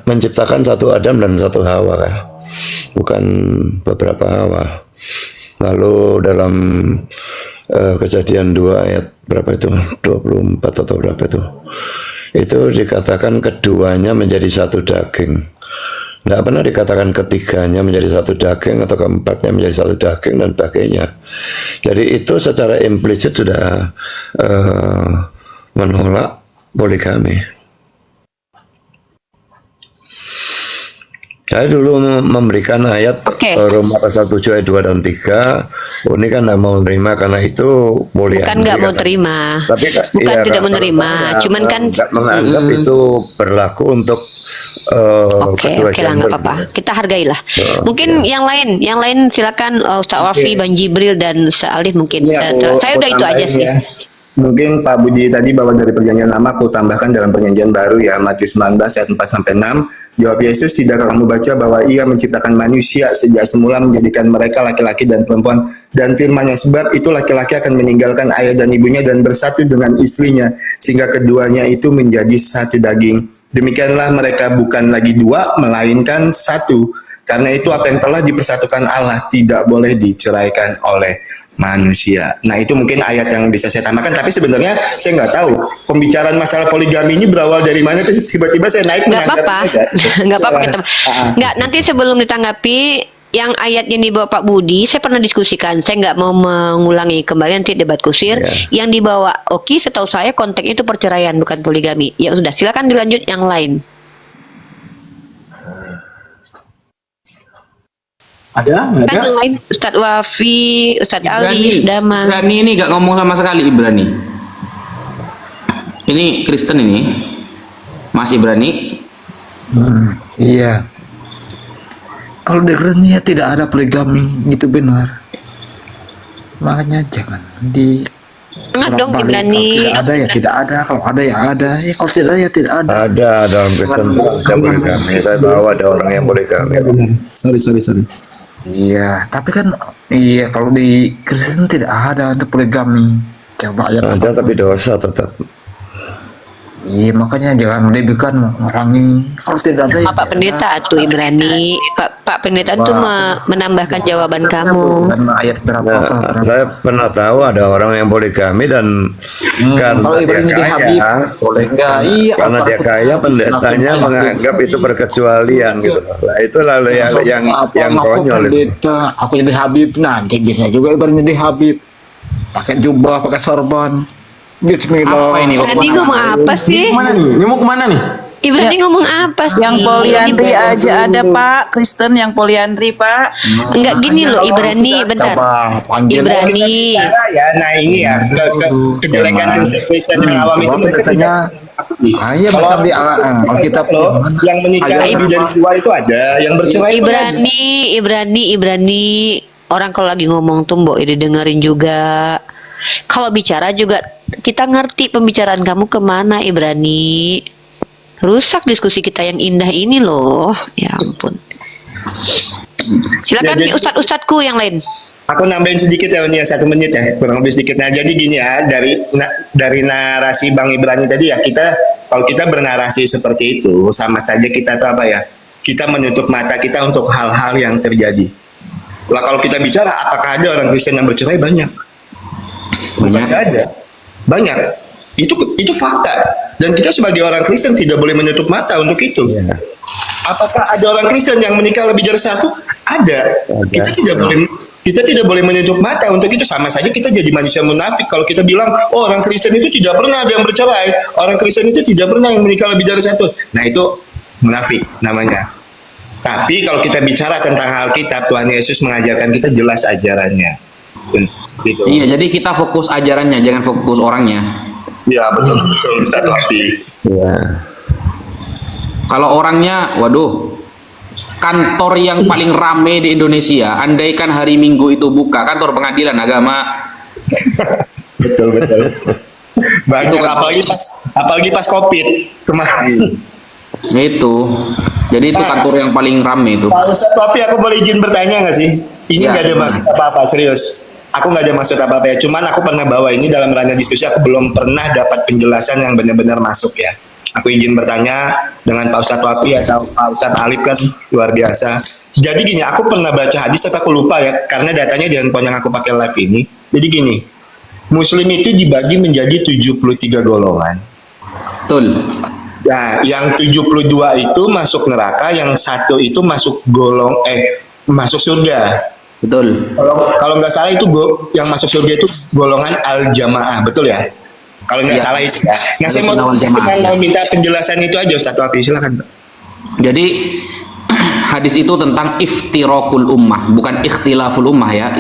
menciptakan satu Adam dan satu Hawa, kan? Bukan beberapa Hawa. Lalu dalam Kejadian 2 ayat berapa itu? 24 atau berapa itu dikatakan keduanya menjadi satu daging. Tidak pernah dikatakan ketiganya menjadi satu daging atau keempatnya menjadi satu daging dan sebagainya. Jadi itu secara implisit sudah menolak poligami. Saya dulu memberikan ayat Roma pasal 7 ayat 2 dan 3. Ini kan tidak mau menerima karena itu poligami. Bukan nggak mau terima. Tapi bukan tidak menerima, cuman kan menganggap itu berlaku untuk Oke lah, nggak apa-apa. Kita hargailah. Mungkin yang lain silakan Ustaz Wafi, Bang Jibril dan Ustaz Alif mungkin. Ini Saya udah itu aja sih. ya. Mungkin Pak Budi tadi bahwa dari perjanjian lama aku tambahkan dalam perjanjian baru ya, Matius 19 ayat 4-6. Jawab Yesus, tidakkah kamu baca bahwa ia menciptakan manusia sejak semula menjadikan mereka laki-laki dan perempuan, dan firman-Nya, sebab itu laki-laki akan meninggalkan ayah dan ibunya dan bersatu dengan istrinya sehingga keduanya itu menjadi satu daging. Demikianlah mereka bukan lagi dua melainkan satu. Karena itu apa yang telah dipersatukan Allah tidak boleh diceraikan oleh manusia. Nah, itu mungkin ayat yang bisa saya tambahkan. Tapi sebenarnya saya nggak tahu pembicaraan masalah poligami ini berawal dari mana. Tiba-tiba saya naik. Nggak apa-apa, nggak apa-apa kita. Nggak, nanti sebelum ditanggapi yang ayat yang dibawa Pak Budi, saya pernah diskusikan. Saya nggak mau mengulangi kembali nanti debat kusir. Yang dibawa Oki, setahu saya konteksnya itu perceraian bukan poligami. Ya sudah, silakan dilanjut yang lain. Ada? Nggak ada? Kan yang lain Ustadz Wafi, Ustadz Alif, Dama. Ibrani ini gak ngomong sama sekali Ibrani. Ini Kristen ini, Mas Ibrani. Iya. Kalau di Kristen ya tidak ada poligami, itu benar. Makanya jangan di dong Ibrani. Kalau tidak ada ya tidak ada, kalau ada ya ada, ya kalau tidak ada ya tidak ada. Ada dalam Kristen ada poligami. Saya tahu ada orang yang poligami. Sorry. Iya, tapi kan iya kalau di Kristen tidak ada untuk poligami. Coba ya. Ada tapi dosa tetap. Iya, makanya jangan melebihkan orang kalau tidak ada. Pak Pendeta tuh Ibrani, Pak Pendeta tuh menambahkan jawaban kamu. Ayat berapa? Saya pernah tahu ada orang yang poligami dan karena dia kaya, karena dia kaya pendetanya menganggap itu perkecualian gitu. Nah, itu lalu yang konyol itu. Aku jadi Habib nanti bisa juga Ibrani jadi Habib. Pakai jubah, pakai sorban. Bismillah. Apa ini? Tadi ngomong apa sih? Kemana nih? Ini mau kemana nih? Ibrani ngomong apa sih? Yang poliandri aja ada Pak, Kristen yang poliandri Pak. Enggak gini loh Ibrani, bentar. Ibrani. Ya, nah ini ya kejelekan Kristen yang awam itu katanya. Iya macam di Alkitab yang menikah lebih dari dua itu ada, yang bercerai Ibrani. Orang kalau lagi ngomong tuh mbok ini dengerin juga. Kalau bicara juga kita ngerti pembicaraan kamu kemana Ibrani. Rusak diskusi kita yang indah ini loh. Ya ampun. Silakan Ya, jadi- ustadz-ustadzku yang lain. Aku nambahin sedikit ya, Uni, ya, 1 menit ya, kurang lebih sedikit. Nah, jadi gini ya, dari narasi Bang Ibrani tadi ya, kalau kita bernarasi seperti itu, sama saja kita tuh apa ya? Kita menutup mata kita untuk hal-hal yang terjadi. Lah kalau kita bicara, apakah ada orang Kristen yang bercerai? Banyak. Banyak ada. Banyak. Itu fakta. Dan kita sebagai orang Kristen tidak boleh menutup mata untuk itu. Apakah ada orang Kristen yang menikah lebih dari satu? Ada. Kita tidak boleh menutup mata untuk itu. Sama saja kita jadi manusia munafik kalau kita bilang, oh orang Kristen itu tidak pernah ada yang bercerai, orang Kristen itu tidak pernah yang menikah lebih dari satu. Nah itu munafik namanya. Tapi kalau kita bicara tentang Alkitab, Tuhan Yesus mengajarkan kita jelas ajarannya. Gitu. Iya, jadi kita fokus ajarannya, jangan fokus orangnya. Ya betul, satu hati. Ya. Kalau orangnya, waduh, kantor yang paling rame di Indonesia, andaikan hari Minggu itu buka, kantor pengadilan agama. Betul. Banyak, apalagi pas COVID kemarin. Itu. Jadi itu kantor yang paling rame itu. Pak Ustadz, tapi aku boleh izin bertanya nggak sih? Ini Ya, nggak ada gimana? maksud apa-apa, serius. Aku nggak ada maksud apa-apa ya. Cuman aku pernah bawa ini dalam ranah diskusi. Aku belum pernah dapat penjelasan yang benar-benar masuk ya. Aku izin bertanya dengan Pak Ustadz Wapi atau Pak Ustadz Alif, kan luar biasa. Jadi gini, aku pernah baca hadis tapi aku lupa ya, karena datanya di handphone yang aku pakai live ini. Jadi gini, Muslim itu dibagi menjadi 73 golongan. Betul. Nah, yang 72 itu masuk neraka, yang satu itu masuk masuk surga. Betul. Kalau nggak salah itu yang masuk surga itu golongan al-jamaah, betul ya? Kalau nggak salah itu ya. Nah, saya mau minta penjelasan itu aja, Ustaz Wafi, silakan. Jadi hadis itu tentang iftiraqul ummah, bukan ikhtilaful ummah ya.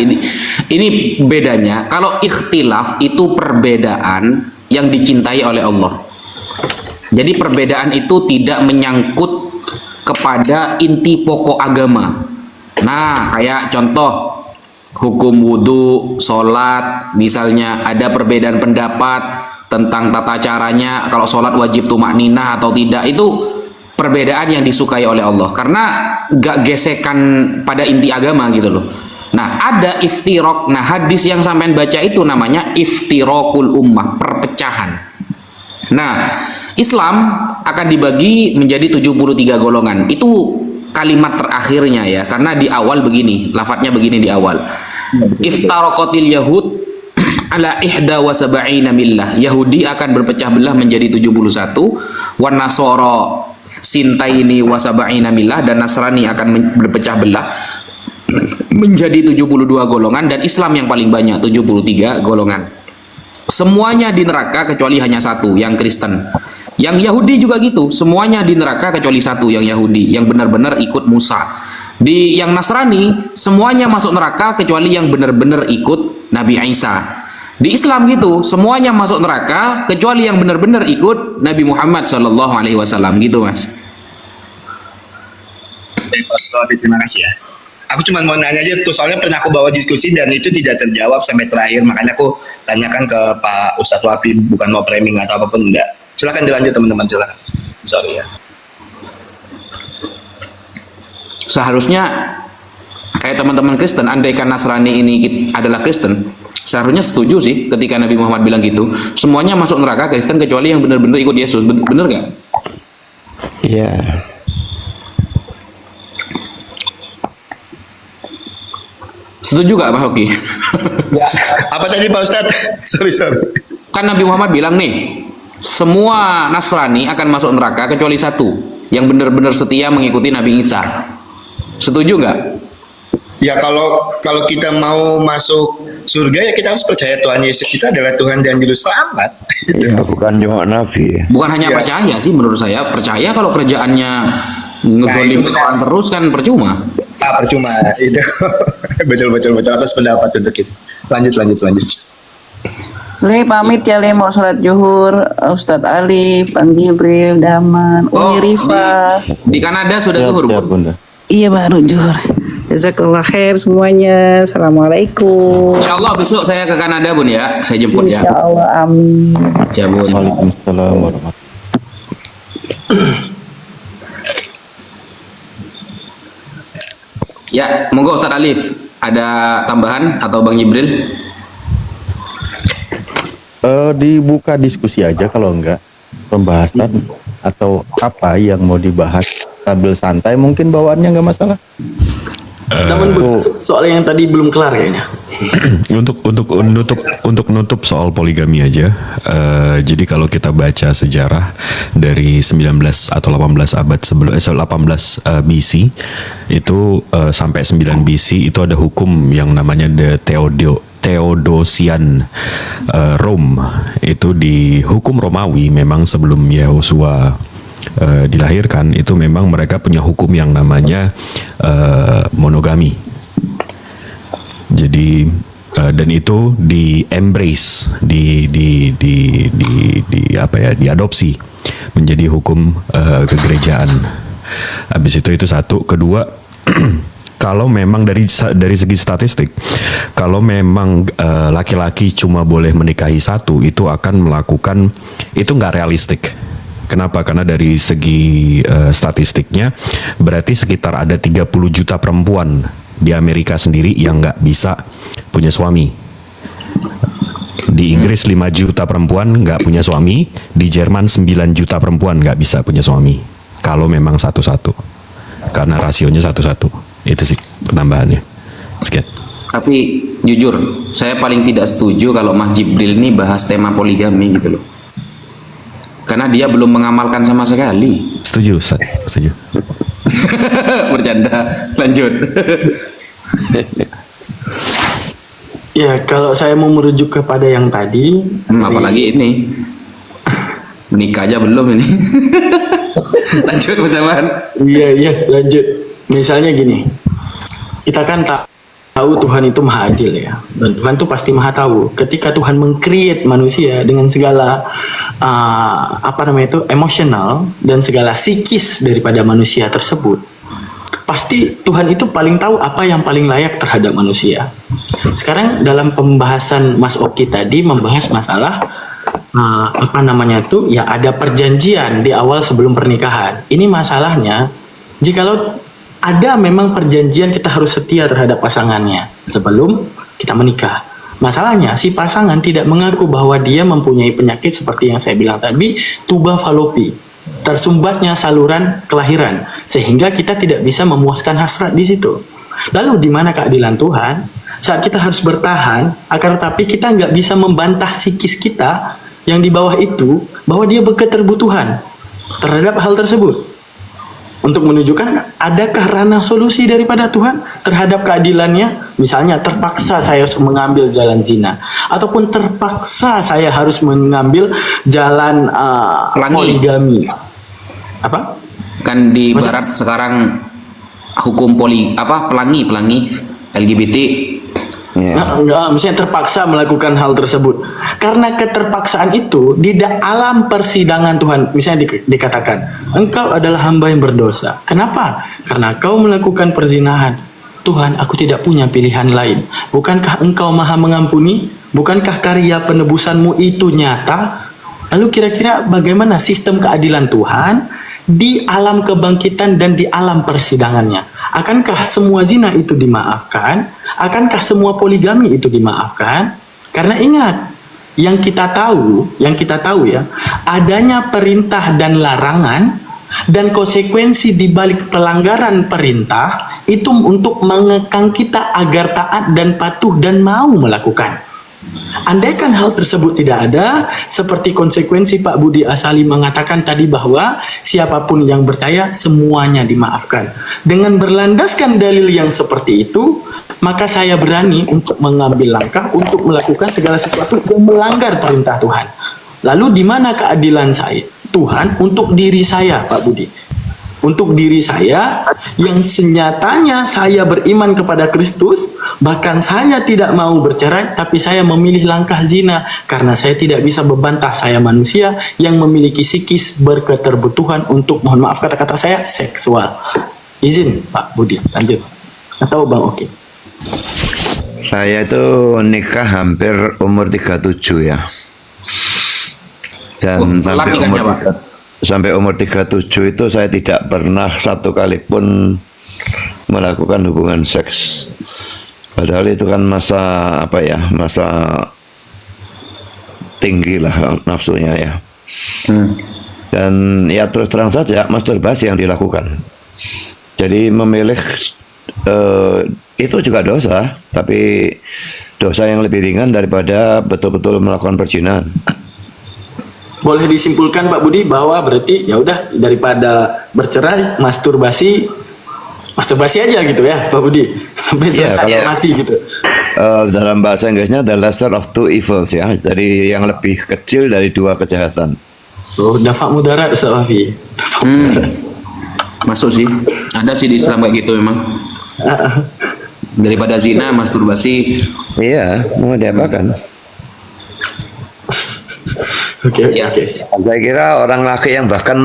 Ini bedanya. Kalau ikhtilaf itu perbedaan yang dicintai oleh Allah. Jadi perbedaan itu tidak menyangkut kepada inti pokok agama. Nah, kayak contoh hukum wudhu, sholat, misalnya ada perbedaan pendapat tentang tata caranya, kalau sholat wajib tumakninah atau tidak, itu perbedaan yang disukai oleh Allah karena gak gesekan pada inti agama gitu loh. Nah, ada iftiraq. Nah, hadis yang sampean baca itu namanya iftiraqul ummah, perpecahan. Nah, Islam akan dibagi menjadi 73 golongan. Itu kalimat terakhirnya ya, karena di awal begini, lafadznya begini di awal. Iftaraqatil yahud ala ihda wa sab'ina millah. Yahudi akan berpecah belah menjadi 71, wan nasara sintaini wa sab'ina millah, dan Nasrani akan berpecah belah menjadi 72 golongan, dan Islam yang paling banyak 73 golongan. Semuanya di neraka kecuali hanya satu, yang Kristen. Yang Yahudi juga gitu, semuanya di neraka kecuali satu, yang Yahudi, yang benar-benar ikut Musa. Di yang Nasrani semuanya masuk neraka kecuali yang benar-benar ikut Nabi Isa. Di Islam gitu, semuanya masuk neraka kecuali yang benar-benar ikut Nabi Muhammad SAW gitu, Mas. Terima kasih ya. Aku cuma mau nanya aja tuh, soalnya pernah aku bawa diskusi dan itu tidak terjawab sampai terakhir, makanya aku tanyakan ke Pak Ustadz Wapi, bukan mau framing atau apapun, enggak. Silakan dilanjut teman-teman, silakan. Sorry ya. Seharusnya kayak teman-teman Kristen, andaikan Nasrani ini adalah Kristen, seharusnya setuju sih ketika Nabi Muhammad bilang gitu, semuanya masuk neraka Kristen kecuali yang benar-benar ikut Yesus. Bener gak? Iya. Setuju gak Pak Hoki? Ya, apa tadi Pak Ustadz? sorry. Kan Nabi Muhammad bilang nih, semua Nasrani akan masuk neraka kecuali satu, yang benar-benar setia mengikuti Nabi Isa. Setuju nggak? Ya kalau kita mau masuk surga ya kita harus percaya Tuhan Yesus itu adalah Tuhan dan Juru Selamat. Ya, bukan cuma nabi. Bukan hanya percaya sih, menurut saya percaya kalau kerjaannya ngezolimin orang terus kan percuma. Percuma itu. betul atas pendapat untuk itu. Lanjut. Le pamit ya Le, mau sholat zuhur. Ustadz Alif, Bang Gibril, Daman, Uni Rifa. Di Kanada sudah zuhur, Bunda. Iya baru zuhur. Jazakallah khair semuanya. Assalamualaikum. Insya Allah besok saya ke Kanada, Bun ya. Saya jemput ya. Insya Allah, amin. Ya, Bun. Waalaikumsalam warahmatullahi. Ya, monggo Ustadz Alif, ada tambahan atau Bang Jibril? Dibuka diskusi aja kalau enggak pembahasan atau apa yang mau dibahas sambil santai mungkin bawaannya nggak masalah. Namun soal yang tadi belum kelar kayaknya. untuk nutup soal poligami aja. Jadi kalau kita baca sejarah dari 19 atau 18 abad sebelum 18 BC itu sampai 9 BC itu ada hukum yang namanya Theodosian Rome. Itu di hukum Romawi memang sebelum Yehosua dilahirkan itu memang mereka punya hukum yang namanya monogami. Jadi dan itu di embrace, diadopsi menjadi hukum kegerejaan. Habis itu satu, kedua kalau memang dari segi statistik, kalau memang laki-laki cuma boleh menikahi satu, itu akan melakukan, itu nggak realistik. Kenapa? Karena dari segi statistiknya berarti sekitar ada 30 juta perempuan di Amerika sendiri yang nggak bisa punya suami. Di Inggris 5 juta perempuan nggak punya suami, di Jerman 9 juta perempuan nggak bisa punya suami. Kalau memang satu-satu, karena rasionya satu-satu. Itu sih penambahannya. Sekian. Tapi jujur, saya paling tidak setuju kalau Mas Jibril ini bahas tema poligami gitu loh. Karena dia belum mengamalkan sama sekali. Setuju, Ustaz. Setuju. Bercanda. Lanjut. Ya, kalau saya mau merujuk kepada yang tadi, apalagi ini menikah aja belum ini. Lanjut Mas Zaman. Iya, lanjut. Misalnya gini, kita kan tahu Tuhan itu maha adil ya, dan Tuhan tuh pasti maha tahu. Ketika Tuhan meng-create manusia dengan segala emosional dan segala psikis daripada manusia tersebut, pasti Tuhan itu paling tahu apa yang paling layak terhadap manusia. Sekarang dalam pembahasan Mas Oki tadi membahas masalah ya ada perjanjian di awal sebelum pernikahan. Ini masalahnya, jikalau ada memang perjanjian kita harus setia terhadap pasangannya sebelum kita menikah. Masalahnya si pasangan tidak mengaku bahwa dia mempunyai penyakit seperti yang saya bilang tadi, tuba falopi, tersumbatnya saluran kelahiran, sehingga kita tidak bisa memuaskan hasrat di situ. Lalu di mana keadilan Tuhan? Saat kita harus bertahan, akan tetapi kita nggak bisa membantah psikis kita yang di bawah itu bahwa dia berketerbutuhan terhadap hal tersebut. Untuk menunjukkan adakah ranah solusi daripada Tuhan terhadap keadilannya. Misalnya terpaksa saya harus mengambil jalan zina, ataupun terpaksa saya harus mengambil jalan poligami. Apa? Kan di barat sekarang hukum pelangi LGBT. Misalnya terpaksa melakukan hal tersebut. Karena keterpaksaan itu di alam persidangan Tuhan, misalnya dikatakan, engkau adalah hamba yang berdosa. Kenapa? Karena kau melakukan perzinahan. Tuhan, aku tidak punya pilihan lain. Bukankah engkau maha mengampuni? Bukankah karya penebusanmu itu nyata? Lalu kira-kira bagaimana sistem keadilan Tuhan di alam kebangkitan dan di alam persidangannya? Akankah semua zina itu dimaafkan? Akankah semua poligami itu dimaafkan? Karena ingat, yang kita tahu ya, adanya perintah dan larangan dan konsekuensi di balik pelanggaran perintah itu untuk mengekang kita agar taat dan patuh dan mau melakukan. Andaikan hal tersebut tidak ada, seperti konsekuensi Pak Budi Asali mengatakan tadi bahwa siapapun yang percaya semuanya dimaafkan. Dengan berlandaskan dalil yang seperti itu, maka saya berani untuk mengambil langkah untuk melakukan segala sesuatu yang melanggar perintah Tuhan. Lalu di mana keadilan saya? Tuhan untuk diri saya, Pak Budi. Untuk diri saya yang senyatanya saya beriman kepada Kristus, bahkan saya tidak mau bercerai, tapi saya memilih langkah zina karena saya tidak bisa membantah saya manusia yang memiliki psikis berketerbutuhan untuk, mohon maaf kata-kata saya, seksual. Izin Pak Budi, lanjut. Atau Bang Oki? Saya itu nikah hampir umur 37 ya. Dan sampai umur 37 itu saya tidak pernah satu kali pun melakukan hubungan seks. Padahal itu kan masa apa ya, masa tinggi lah nafsunya ya. Dan ya terus terang saja masturbasi yang dilakukan. Jadi memilih itu juga dosa, tapi dosa yang lebih ringan daripada betul-betul melakukan perzinahan. Boleh disimpulkan Pak Budi bahwa berarti ya udah daripada bercerai masturbasi aja gitu ya Pak Budi sampai selesai mati gitu. Dalam bahasa Inggrisnya the lesser of two evils ya. Jadi yang lebih kecil dari dua kejahatan. Oh, dafa mudarat Ustaz Wafi. Masuk sih. Ada sih di Islam kayak gitu memang. Daripada zina, masturbasi. Iya, mau diapakan? Oke. Saya kira orang laki yang bahkan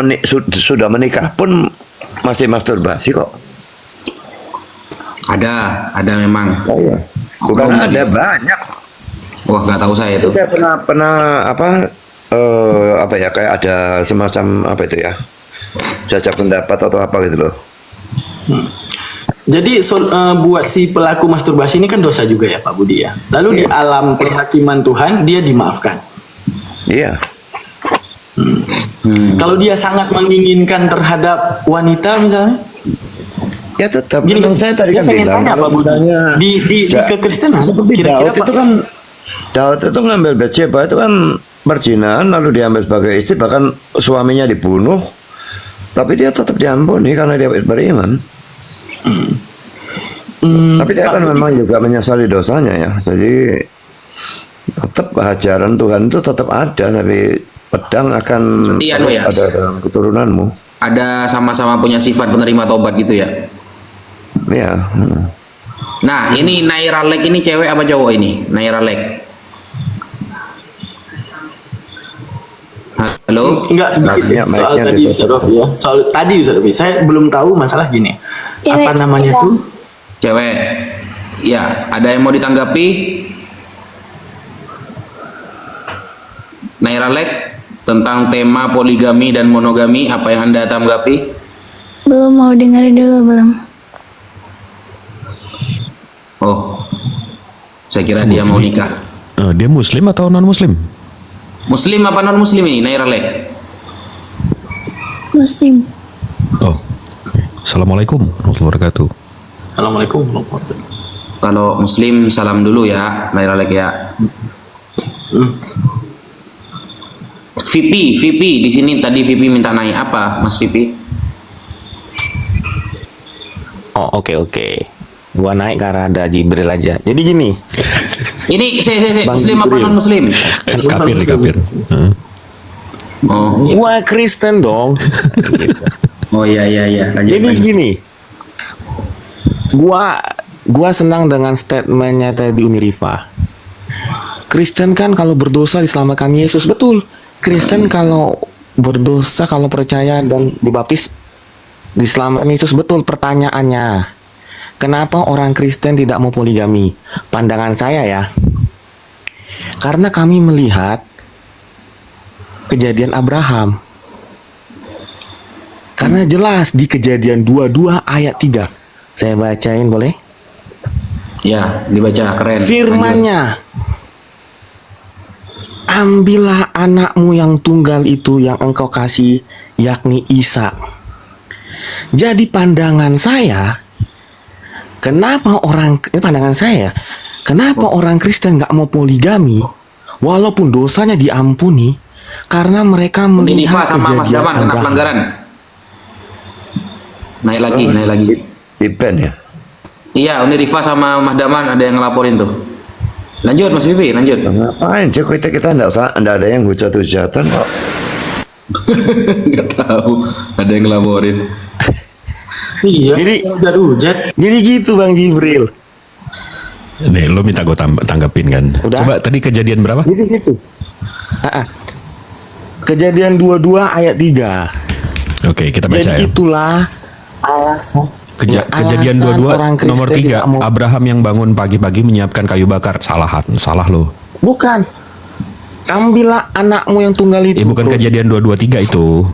sudah menikah pun masih masturbasi kok. Ada memang. Oh, iya. Bukan ada banyak. Wah, nggak tahu saya itu. Saya pernah apa ya, kayak ada semacam apa itu ya, jajak pendapat atau apa gitu loh. Jadi buat si pelaku masturbasi ini kan dosa juga ya Pak Budi ya. Lalu di alam penghakiman Tuhan dia dimaafkan. Iya. Kalau dia sangat menginginkan terhadap wanita misalnya, ya tetap. Gini, saya tadi kan bilang Pak Budi, di kekristenan seperti kira-kira Daud itu kan, Daud itu ngambil Bathsheba itu kan perzinahan, lalu diambil sebagai istri, bahkan suaminya dibunuh, tapi dia tetap diampuni karena dia beriman. Tapi dia kan memang juga menyesali dosanya ya. Jadi tetap ajaran Tuhan itu tetap ada, tapi pedang akan terus ada dalam keturunanmu. Ada sama-sama punya sifat penerima tobat gitu ya. Ya. Nah, ini Naira Lek ini cewek apa cowok ini? Naira Lek. Halo? Enggak, soal tadi Ustaz Wafi ya. Soal tadi Ustaz Wafi, saya belum tahu masalah gini. Apa namanya tuh? Cewek. Ya, ada yang mau ditanggapi? Naira Lek tentang tema poligami dan monogami, apa yang Anda tanggapi? Belum, mau dengar dulu belum. Oh, saya kira dia mau nikah. Dia muslim atau non muslim? Muslim apa non muslim ini Naira Lek? Muslim. Oh, Assalamualaikum warahmatullahi wabarakatuh. Assalamualaikum. Kalau muslim salam dulu ya Naira Lek ya. VP di sini tadi VP minta naik apa Mas VP? Oh oke. Gua naik karena ada Jibril aja. Jadi gini. Ini saya muslim apa non muslim? Kafir. Oh, gua Kristen dong. Gitu. Oh iya. Lanjut, jadi gini. Gua senang dengan statementnya tadi Uni Rifa. Kristen kan kalau berdosa diselamatkan Yesus, betul. Kristen kalau berdosa, kalau percaya dan dibaptis diselamatkan Yesus, betul. Pertanyaannya, kenapa orang Kristen tidak mau poligami? Pandangan saya ya, karena kami melihat kejadian Abraham. Karena jelas di Kejadian 22 ayat 3. Saya bacain boleh? Ya, dibaca keren. Firman-Nya, ambillah anakmu yang tunggal itu yang engkau kasih, yakni Ishak. Jadi pandangan saya, kenapa orang Kristen nggak mau poligami, walaupun dosanya diampuni, karena mereka melihat kejadian Abraham. Naik lagi. Iben ya? Iya, Uni Rifa sama Mahdaman ada yang ngelaporin tuh. Lanjut Mas Vivi, lanjut. Ngapain sih kita enggak ada yang hujat-hujatan kok. Nggak tahu, ada yang ngelaporin. Iya. Jadi gitu Bang Jibril. Nih, lo minta gue tanggapin kan? Udah? Coba tadi kejadian berapa? Jadi gitu. Kejadian 22 ayat 3. Oke, kita baca Jadi ya. itulah alasan. Kejadian 22 nomor 3, Abraham yang bangun pagi-pagi menyiapkan kayu bakar. Salah lo. Bukan. Ambillah anakmu yang tunggal itu. Bukan Kejadian 223 itu.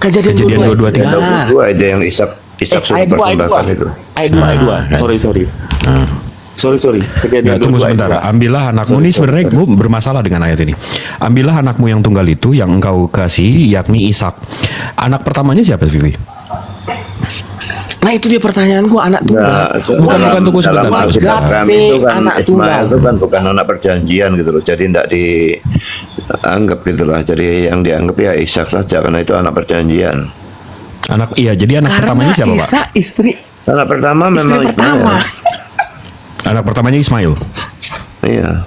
Kejadian 22 ada yang Ishak Ishak suruh ayat 2, persembahkan itu. Ayat 2, ayat 2. Sorry. Sorry. Kejadian Ya, tunggu 22, ayat sebentar. 2. Ambillah anakmu ini sebenarnya gue bermasalah dengan ayat ini. Ambillah anakmu yang tunggal itu yang engkau kasih, yakni Ishak. Anak pertamanya siapa, Vivi? Nah itu dia pertanyaanku, anak tunggal. Bukan tunggu sebentar. Dalam tunggu sebentar. Alkitab itu kan anak Ismail tunggal. itu kan bukan anak perjanjian gitu loh. Jadi tidak dianggap gitu lah. Jadi yang dianggap ya Ishak saja karena itu anak perjanjian. Jadi anak pertamanya siapa, Pak? Isa istri. Anak pertama memang pertama. Ismail. Anak pertamanya Ismail. Iya.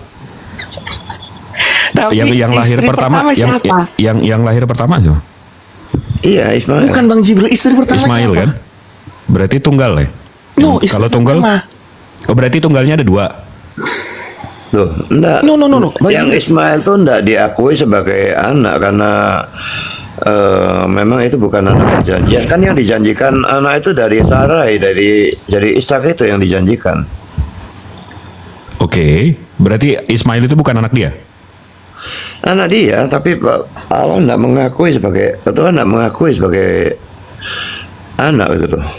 Tapi yang lahir istri pertama, siapa? yang lahir pertama siapa? Iya, Ismail. Bukan Bang Jibril, istri pertama Ismail siapa? kan? Berarti tunggal ya? No, istri Kalau tunggal, pertama. oh berarti tunggalnya ada 2. Loh, enggak. No. Yang Ismail tuh enggak diakui sebagai anak karena memang itu bukan anak perjanjian. Kan yang dijanjikan anak itu dari Sarai, dari Ishak itu yang dijanjikan. Oke, berarti Ismail itu bukan anak dia? Anak dia, tapi Allah enggak mengakui sebagai, Tuhan enggak mengakui sebagai anak gitu loh.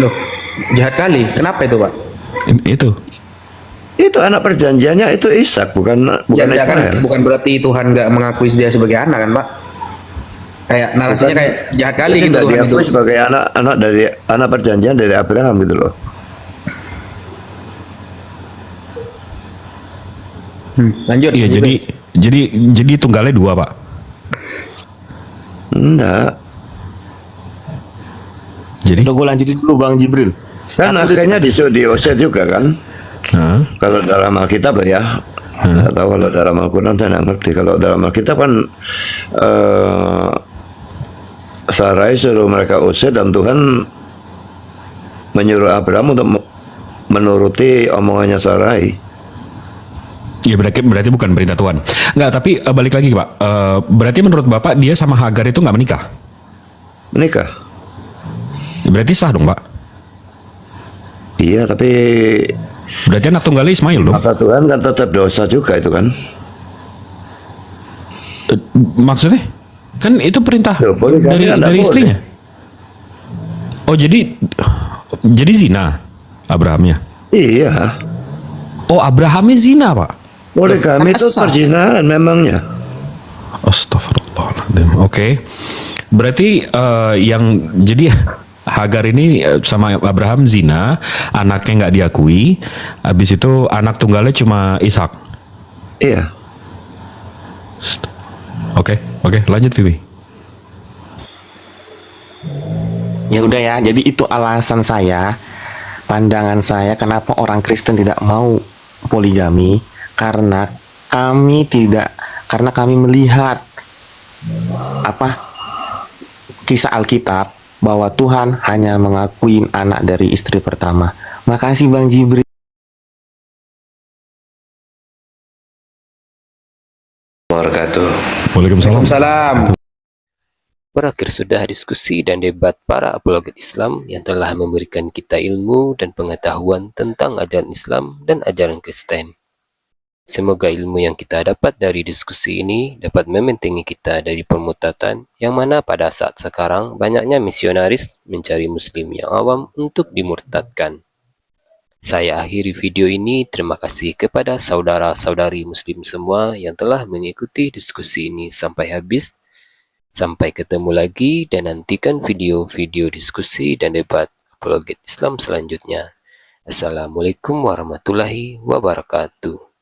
Loh, jahat kali. Kenapa itu, Pak? Itu anak perjanjiannya itu Ishak, bukan Ya, enggak kan, Ismail. bukan berarti Tuhan nggak mengakui dia sebagai anak kan, Pak? Kayak narasinya kayak jahat kali gitu Tidak Tuhan itu. diakui sebagai anak dari anak perjanjian dari Abraham gitu loh. Lanjut. Iya, jadi tunggalnya 2, Pak. Enggak. Jadi udah gue lanjutin dulu Bang Jibril. Kan akhirnya diusir juga kan. Kalau dalam Alkitab ya, nggak tahu kalau dalam Al-Quran saya nggak ngerti. Kalau dalam Alkitab kan Sarai suruh mereka usir dan Tuhan menyuruh Abraham untuk menuruti omongannya Sarai. Ya berarti bukan perintah Tuhan. Enggak, tapi balik lagi Pak. Berarti menurut Bapak dia sama Hagar itu nggak menikah? Menikah. Ya, berarti sah dong Pak? Iya, tapi berarti anak tunggalnya Ismail dong? maka Tuhan kan tetap dosa juga itu kan. Maksudnya? Kan itu perintah dari istrinya. Oh jadi zina Abrahamnya? Iya. Oh Abrahamnya zina Pak? Poligami itu perzinahan memangnya. Astagfirullahaladzim. Oke. Berarti yang jadi Hagar ini sama Abraham zina, anaknya nggak diakui. Habis itu anak tunggalnya cuma Ishak. Iya. Oke, lanjut Vivi. Ya udah ya, jadi itu alasan saya, pandangan saya kenapa orang Kristen tidak mau poligami, karena kami melihat kisah Alkitab bahwa Tuhan hanya mengakui anak dari istri pertama. Makasih Bang Jibril. Waalaikumsalam. Berakhir sudah diskusi dan debat para apologet Islam yang telah memberikan kita ilmu dan pengetahuan tentang ajaran Islam dan ajaran Kristen. Semoga ilmu yang kita dapat dari diskusi ini dapat membentengi kita dari permutatan yang mana pada saat sekarang banyaknya misionaris mencari muslim yang awam untuk dimurtadkan. Saya akhiri video ini, terima kasih kepada saudara-saudari muslim semua yang telah mengikuti diskusi ini sampai habis. Sampai ketemu lagi dan nantikan video-video diskusi dan debat apologet Islam selanjutnya. Assalamualaikum warahmatullahi wabarakatuh.